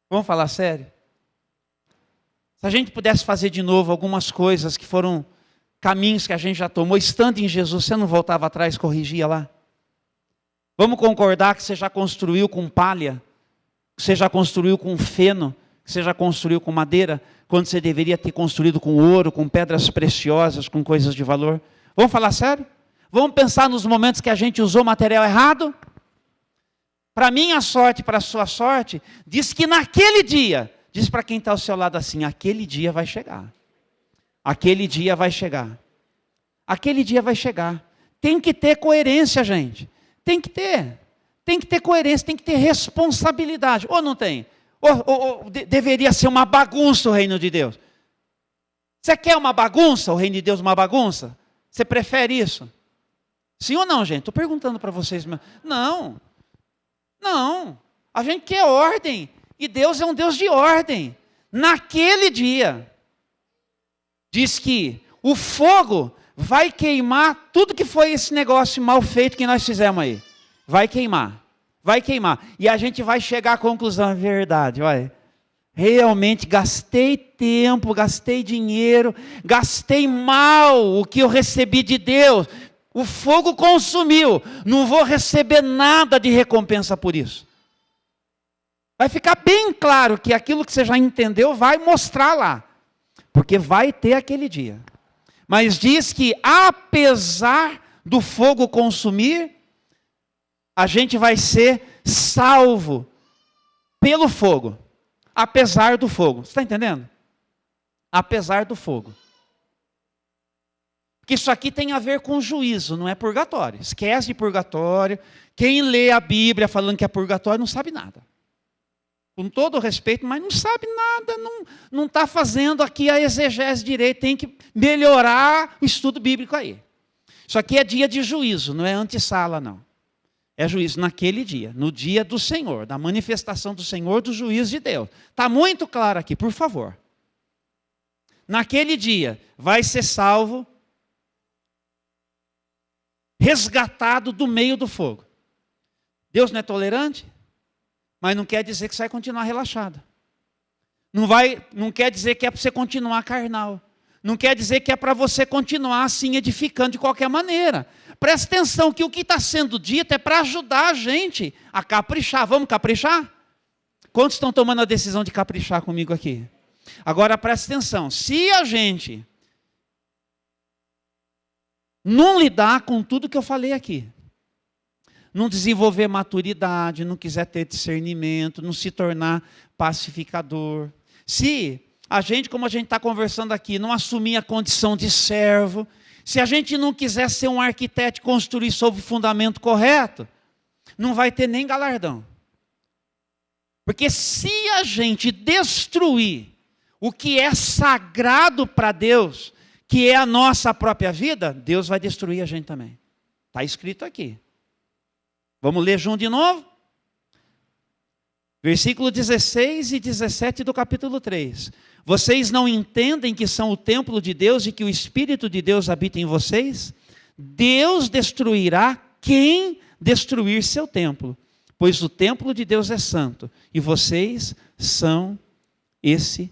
Vamos falar sério? Se a gente pudesse fazer de novo algumas coisas que foram caminhos que a gente já tomou, estando em Jesus, você não voltava atrás e corrigia lá? Vamos concordar que você já construiu com palha, que você já construiu com feno, que você já construiu com madeira, quando você deveria ter construído com ouro, com pedras preciosas, com coisas de valor? Vamos falar sério? Vamos pensar nos momentos que a gente usou material errado? Para minha sorte, para a sua sorte, diz que naquele dia, diz para quem está ao seu lado assim, aquele dia vai chegar. Aquele dia vai chegar. Aquele dia vai chegar. Tem que ter coerência, gente. Tem que ter. Tem que ter coerência, tem que ter responsabilidade. Ou não tem? Ou deveria ser uma bagunça o reino de Deus? Você quer uma bagunça, o reino de Deus uma bagunça? Você prefere isso? Sim ou não, gente? Estou perguntando para vocês. Não. Não. A gente quer ordem. E Deus é um Deus de ordem. Naquele dia, diz que o fogo vai queimar tudo que foi esse negócio mal feito que nós fizemos aí. Vai queimar. Vai queimar. E a gente vai chegar à conclusão, é verdade, olha. Realmente gastei tempo, gastei dinheiro, gastei mal o que eu recebi de Deus. O fogo consumiu. Não vou receber nada de recompensa por isso. Vai ficar bem claro que aquilo que você já entendeu vai mostrar lá. Porque vai ter aquele dia. Mas diz que apesar do fogo consumir, a gente vai ser salvo pelo fogo. Apesar do fogo. Você está entendendo? Apesar do fogo. Porque isso aqui tem a ver com juízo, não é purgatório. Esquece de purgatório. Quem lê a Bíblia falando que é purgatório não sabe nada. Com todo o respeito, mas não sabe nada, não está fazendo aqui a exegese direito, tem que melhorar o estudo bíblico aí. Isso aqui é dia de juízo, não é antessala não. É juízo naquele dia, no dia do Senhor, da manifestação do Senhor, do juízo de Deus. Está muito claro aqui, por favor. Naquele dia, vai ser salvo, resgatado do meio do fogo. Deus não é tolerante? Mas não quer dizer que você vai continuar relaxado. Não quer dizer que é para você continuar carnal. Não quer dizer que é para você continuar assim edificando de qualquer maneira. Presta atenção que o que está sendo dito é para ajudar a gente a caprichar. Vamos caprichar? Quantos estão tomando a decisão de caprichar comigo aqui? Agora presta atenção. Se a gente não lidar com tudo que eu falei aqui, não desenvolver maturidade, não quiser ter discernimento, não se tornar pacificador. Se a gente, como a gente está conversando aqui, não assumir a condição de servo, se a gente não quiser ser um arquiteto e construir sobre o fundamento correto, não vai ter nem galardão. Porque se a gente destruir o que é sagrado para Deus, que é a nossa própria vida, Deus vai destruir a gente também. Está escrito aqui. Vamos ler junto de novo? Versículo 16 e 17 do capítulo 3. Vocês não entendem que são o templo de Deus e que o Espírito de Deus habita em vocês? Deus destruirá quem destruir seu templo, pois o templo de Deus é santo e vocês são esse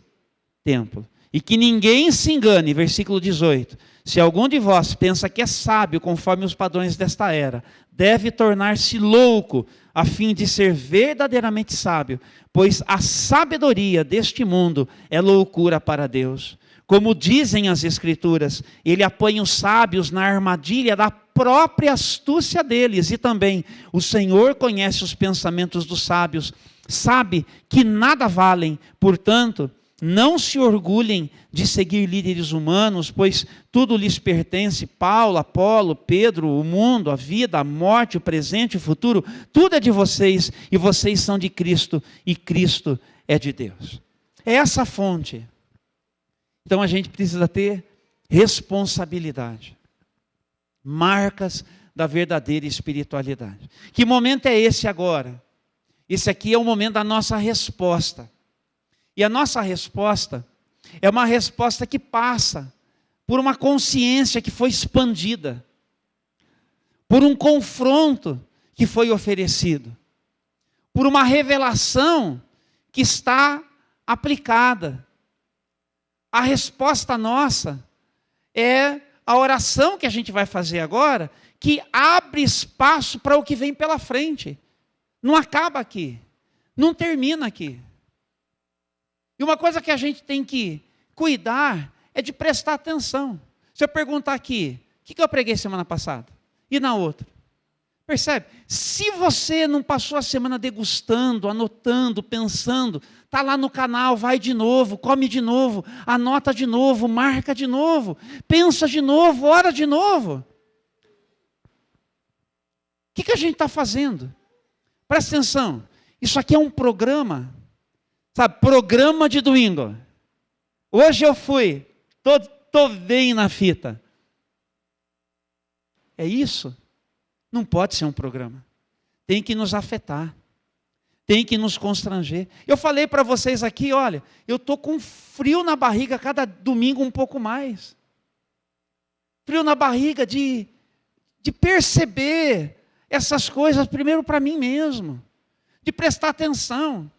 templo. E que ninguém se engane, versículo 18. Se algum de vós pensa que é sábio conforme os padrões desta era, deve tornar-se louco a fim de ser verdadeiramente sábio, pois a sabedoria deste mundo é loucura para Deus. Como dizem as Escrituras, ele apanha os sábios na armadilha da própria astúcia deles, e também o Senhor conhece os pensamentos dos sábios, sabe que nada valem, portanto, não se orgulhem de seguir líderes humanos, pois tudo lhes pertence, Paulo, Apolo, Pedro, o mundo, a vida, a morte, o presente, o futuro, tudo é de vocês, e vocês são de Cristo, e Cristo é de Deus. É essa a fonte. Então a gente precisa ter responsabilidade, marcas da verdadeira espiritualidade. Que momento é esse agora? Esse aqui é o momento da nossa resposta. E a nossa resposta é uma resposta que passa por uma consciência que foi expandida, por um confronto que foi oferecido, por uma revelação que está aplicada. A resposta nossa é a oração que a gente vai fazer agora, que abre espaço para o que vem pela frente. Não acaba aqui, não termina aqui. E uma coisa que a gente tem que cuidar é de prestar atenção. Se eu perguntar aqui, o que eu preguei semana passada? E na outra? Percebe? Se você não passou a semana degustando, anotando, pensando, está lá no canal, vai de novo, come de novo, anota de novo, marca de novo, pensa de novo, ora de novo. O que a gente está fazendo? Presta atenção, isso aqui é um programa. Sabe, programa de domingo. Hoje eu fui, tô bem na fita. É isso? Não pode ser um programa. Tem que nos afetar. Tem que nos constranger. Eu falei para vocês aqui, olha, eu estou com frio na barriga cada domingo um pouco mais. Frio na barriga de perceber essas coisas primeiro para mim mesmo. De prestar atenção.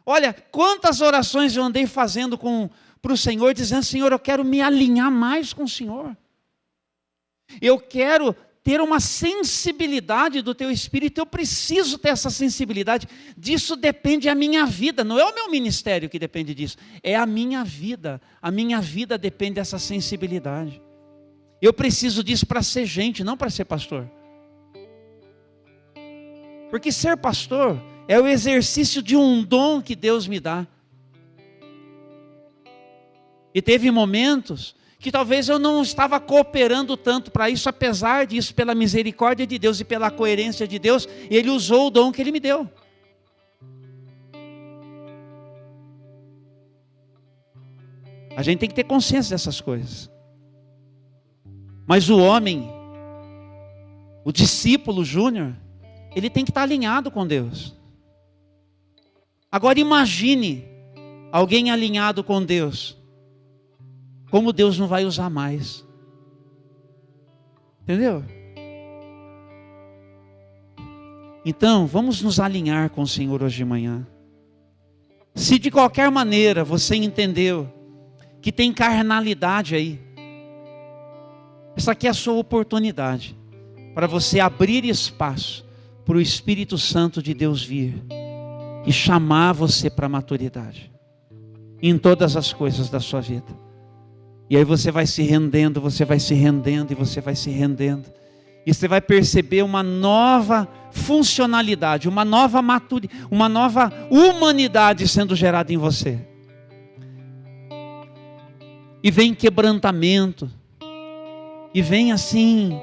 Olha, quantas orações eu andei fazendo para o Senhor, dizendo, Senhor, eu quero me alinhar mais com o Senhor. Eu quero ter uma sensibilidade do Teu Espírito, eu preciso ter essa sensibilidade. Disso depende a minha vida, não é o meu ministério que depende disso, é a minha vida. A minha vida depende dessa sensibilidade. Eu preciso disso para ser gente, não para ser pastor. Porque ser pastor é o exercício de um dom que Deus me dá. E teve momentos que talvez eu não estava cooperando tanto para isso, apesar disso, pela misericórdia de Deus e pela coerência de Deus, Ele usou o dom que Ele me deu. A gente tem que ter consciência dessas coisas. Mas o homem, o discípulo júnior, ele tem que estar alinhado com Deus. Agora imagine alguém alinhado com Deus, como Deus não vai usar mais. Entendeu? Então, vamos nos alinhar com o Senhor hoje de manhã. Se de qualquer maneira você entendeu que tem carnalidade aí, essa aqui é a sua oportunidade para você abrir espaço para o Espírito Santo de Deus vir e chamar você para a maturidade em todas as coisas da sua vida. E aí você vai se rendendo, você vai se rendendo e você vai se rendendo. E você vai perceber uma nova funcionalidade, uma nova humanidade sendo gerada em você. E vem quebrantamento, e vem assim,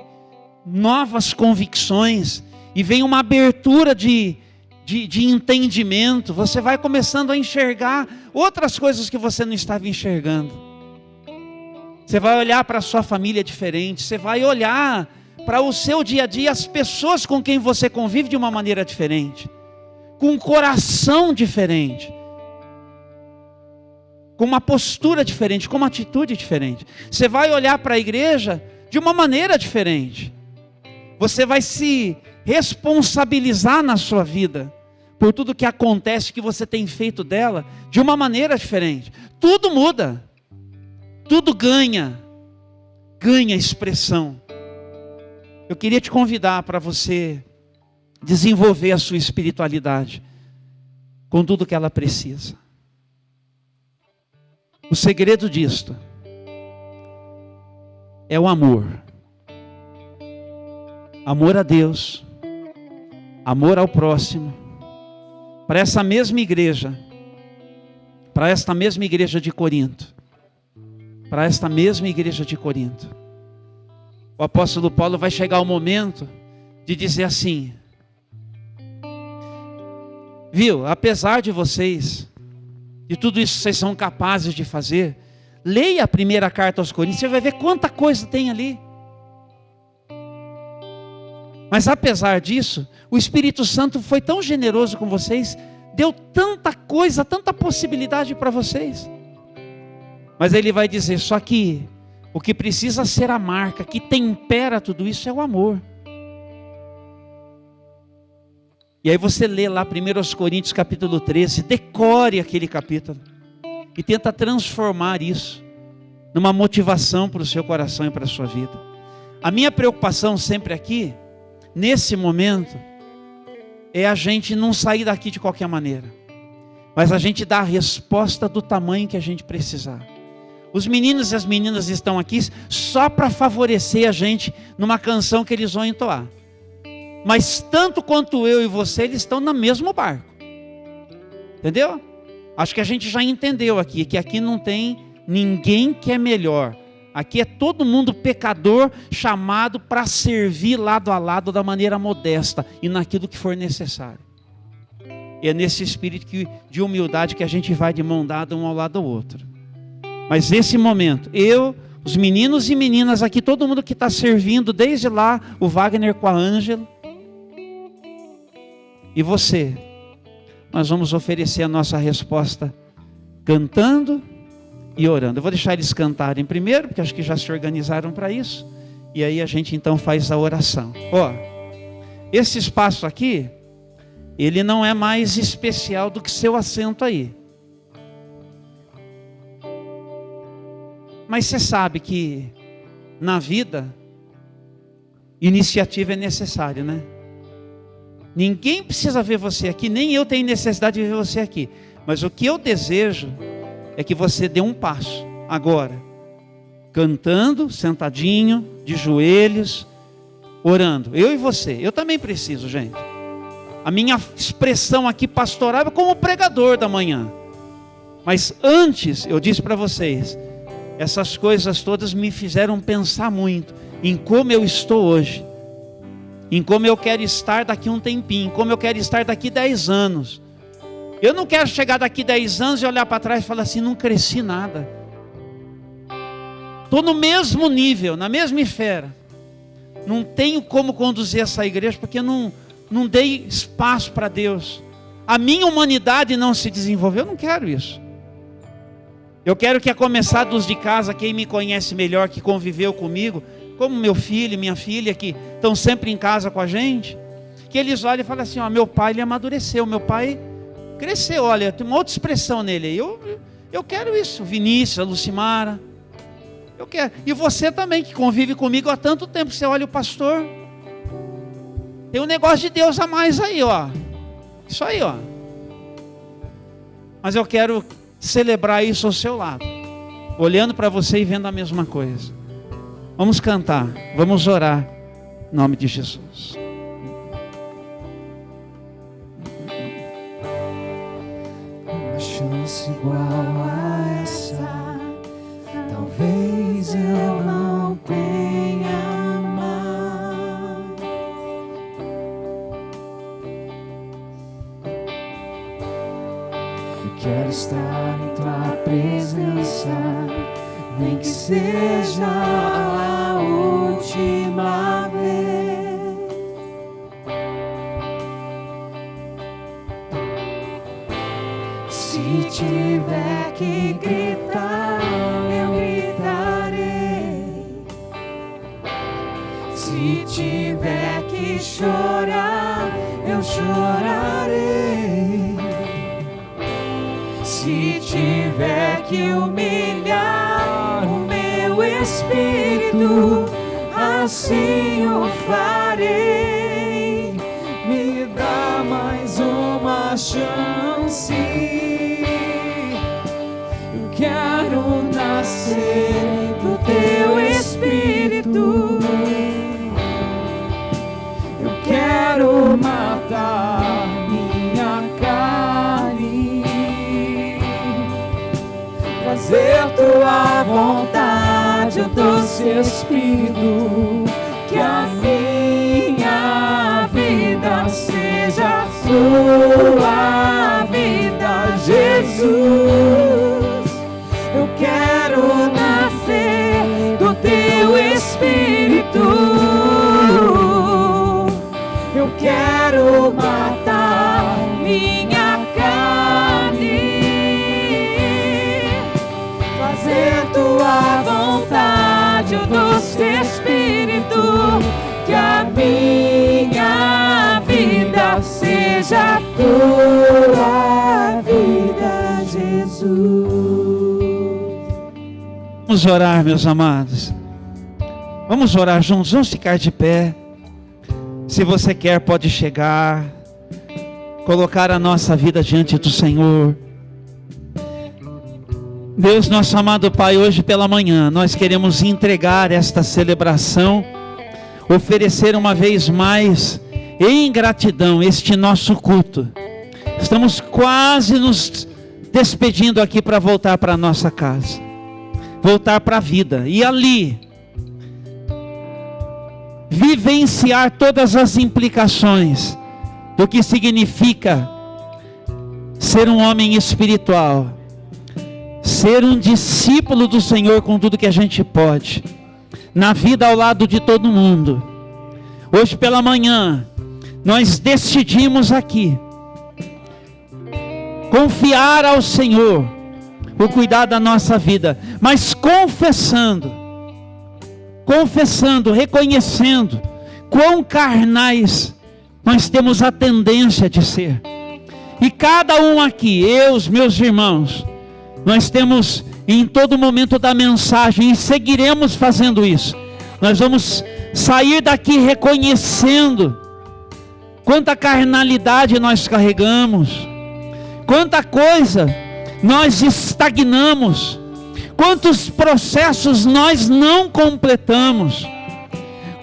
novas convicções, e vem uma abertura de entendimento. Você vai começando a enxergar outras coisas que você não estava enxergando. Você vai olhar para a sua família diferente, você vai olhar para o seu dia a dia, as pessoas com quem você convive de uma maneira diferente, com um coração diferente, com uma postura diferente, com uma atitude diferente. Você vai olhar para a igreja de uma maneira diferente. Você vai se responsabilizar na sua vida por tudo que acontece, que você tem feito dela, de uma maneira diferente. Tudo muda, tudo ganha expressão. Eu queria te convidar para você desenvolver a sua espiritualidade com tudo que ela precisa. O segredo disto é o amor. Amor a Deus, amor ao próximo. Para essa mesma igreja, para esta mesma igreja de Corinto, para esta mesma igreja de Corinto, o apóstolo Paulo vai chegar ao momento de dizer assim: viu, apesar de vocês, de tudo isso que vocês são capazes de fazer, leia a primeira carta aos Coríntios, você vai ver quanta coisa tem ali. Mas apesar disso, o Espírito Santo foi tão generoso com vocês, deu tanta coisa, tanta possibilidade para vocês. Mas ele vai dizer, só que o que precisa ser a marca que tempera tudo isso é o amor. E aí você lê lá 1 Coríntios capítulo 13, decore aquele capítulo e tenta transformar isso numa motivação para o seu coração e para a sua vida. A minha preocupação sempre aqui, nesse momento, é a gente não sair daqui de qualquer maneira, mas a gente dar a resposta do tamanho que a gente precisar. Os meninos e as meninas estão aqui só para favorecer a gente numa canção que eles vão entoar. Mas tanto quanto eu e você, eles estão no mesmo barco. Entendeu? Acho que a gente já entendeu aqui, que aqui não tem ninguém que é melhor. Aqui é todo mundo pecador, chamado para servir lado a lado da maneira modesta e naquilo que for necessário. E é nesse espírito de humildade que a gente vai de mão dada um ao lado do outro. Mas nesse momento, eu, os meninos e meninas aqui, todo mundo que está servindo, desde lá, o Wagner com a Ângela, e você, nós vamos oferecer a nossa resposta cantando e orando. Eu vou deixar eles cantarem primeiro, porque acho que já se organizaram para isso, e aí a gente então faz a oração. Ó, esse espaço aqui, ele não é mais especial do que seu assento aí. Mas você sabe que na vida, iniciativa é necessária, né? Ninguém precisa ver você aqui, nem eu tenho necessidade de ver você aqui. Mas o que eu desejo é que você dê um passo agora, cantando, sentadinho, de joelhos, orando. Eu e você, eu também preciso, gente. A minha expressão aqui pastoral é como pregador da manhã. Mas antes, eu disse para vocês, essas coisas todas me fizeram pensar muito em como eu estou hoje, em como eu quero estar daqui um tempinho, como eu quero estar daqui 10 anos. Eu não quero chegar daqui 10 anos e olhar para trás e falar assim, não cresci nada. Estou no mesmo nível, na mesma esfera. Não tenho como conduzir essa igreja porque não dei espaço para Deus. A minha humanidade não se desenvolveu, eu não quero isso. Eu quero que a começar dos de casa, quem me conhece melhor, que conviveu comigo, como meu filho e minha filha, que estão sempre em casa com a gente, que eles olhem e falem assim, ó, meu pai ele amadureceu, meu pai cresceu, olha, tem uma outra expressão nele, eu quero isso, Vinícius, a Lucimara, eu quero, e você também que convive comigo há tanto tempo, você olha o pastor, tem um negócio de Deus a mais aí, ó, isso aí, ó, mas eu quero celebrar isso ao seu lado, olhando para você e vendo a mesma coisa. Vamos cantar, vamos orar. Em nome de Jesus. Uma chance igual a essa, talvez eu não tenha mais. Eu quero estar em tua presença, nem que seja a última vez. Se tiver que gritar, eu gritarei. Se tiver que chorar, eu chorarei. Se tiver que humilhar o meu espírito, assim o farei. Me dá mais uma chance. Eu quero nascer do teu espírito. Eu quero matar minha carne, fazer tua vontade, o doce Espírito. Que a minha vida seja a sua vida, Jesus. Eu quero nascer do teu Espírito. Eu quero matar minha carne, fazer tua vontade, o doce Espírito. Que a minha vida seja a tua vida, Jesus. Vamos orar, meus amados. Vamos orar juntos, vamos ficar de pé. Se você quer, pode chegar, colocar a nossa vida diante do Senhor. Deus, nosso amado Pai, hoje pela manhã nós queremos entregar esta celebração, oferecer uma vez mais em gratidão este nosso culto. Estamos quase nos despedindo aqui para voltar para a nossa casa, voltar para a vida, e ali vivenciar todas as implicações do que significa ser um homem espiritual, ser um discípulo do Senhor com tudo que a gente pode, na vida ao lado de todo mundo. Hoje pela manhã, nós decidimos aqui confiar ao Senhor o cuidar da nossa vida, mas confessando, reconhecendo quão carnais nós temos a tendência de ser. E cada um aqui, eu, os meus irmãos, nós temos em todo momento da mensagem, e seguiremos fazendo isso. Nós vamos sair daqui reconhecendo quanta carnalidade nós carregamos, quanta coisa nós estagnamos, quantos processos nós não completamos,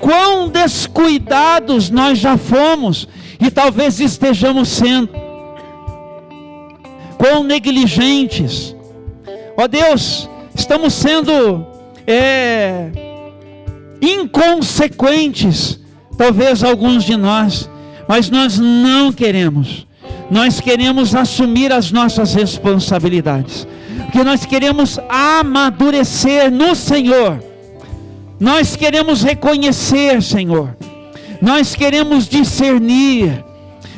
quão descuidados nós já fomos e talvez estejamos sendo, quão negligentes. Ó Deus, estamos sendo inconsequentes, talvez alguns de nós, mas nós não queremos. Nós queremos assumir as nossas responsabilidades, porque nós queremos amadurecer no Senhor. Nós queremos reconhecer, Senhor. Nós queremos discernir.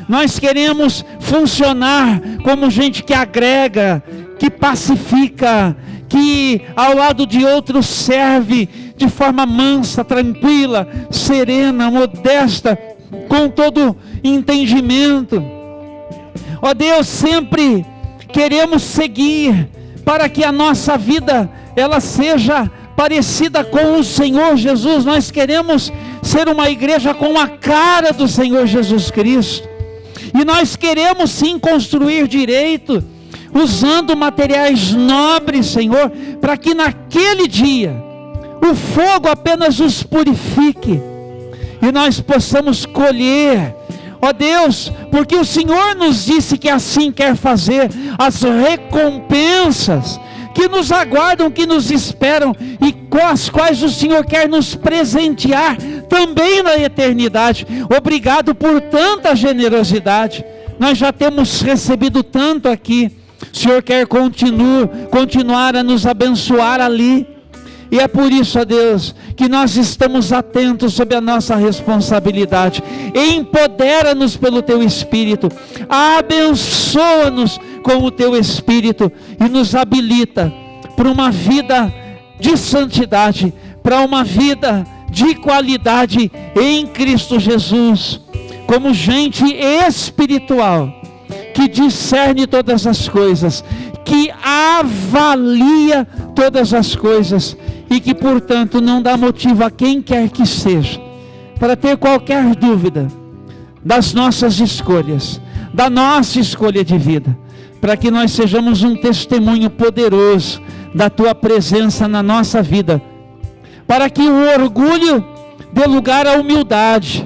Nós queremos funcionar como gente que agrega, que pacifica, que ao lado de outros serve de forma mansa, tranquila, serena, modesta, com todo entendimento. Ó Deus, sempre queremos seguir para que a nossa vida ela seja parecida com o Senhor Jesus. Nós queremos ser uma igreja com a cara do Senhor Jesus Cristo, e nós queremos sim construir direito, usando materiais nobres, Senhor, para que naquele dia o fogo apenas os purifique e nós possamos colher, ó Deus, porque o Senhor nos disse que assim quer fazer, as recompensas que nos aguardam, que nos esperam, e com as quais o Senhor quer nos presentear também na eternidade. Obrigado por tanta generosidade, nós já temos recebido tanto aqui, o Senhor quer continuar a nos abençoar ali, e é por isso, ó Deus, que nós estamos atentos sobre a nossa responsabilidade. Empodera-nos pelo Teu Espírito, abençoa-nos com o Teu Espírito e nos habilita para uma vida de santidade, para uma vida de qualidade em Cristo Jesus, como gente espiritual, que discerne todas as coisas, que avalia todas as coisas, e que portanto não dá motivo a quem quer que seja para ter qualquer dúvida das nossas escolhas, da nossa escolha de vida, para que nós sejamos um testemunho poderoso da Tua presença na nossa vida, para que o orgulho dê lugar à humildade,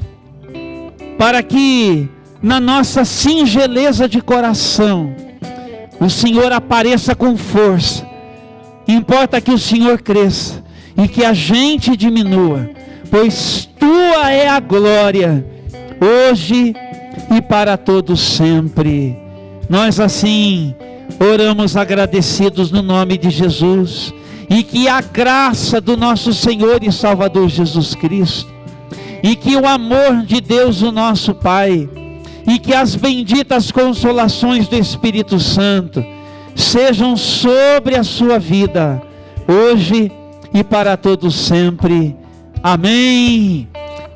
para que na nossa singeleza de coração o Senhor apareça com força. Importa que o Senhor cresça e que a gente diminua, pois Tua é a glória, hoje e para todos sempre. Nós assim oramos agradecidos no nome de Jesus, e que a graça do nosso Senhor e Salvador Jesus Cristo, e que o amor de Deus o nosso Pai, e que as benditas consolações do Espírito Santo sejam sobre a sua vida, hoje e para todos sempre. Amém,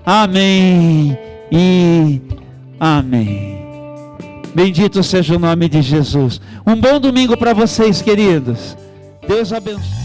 amém e amém. Bendito seja o nome de Jesus. Um bom domingo para vocês, queridos. Deus abençoe.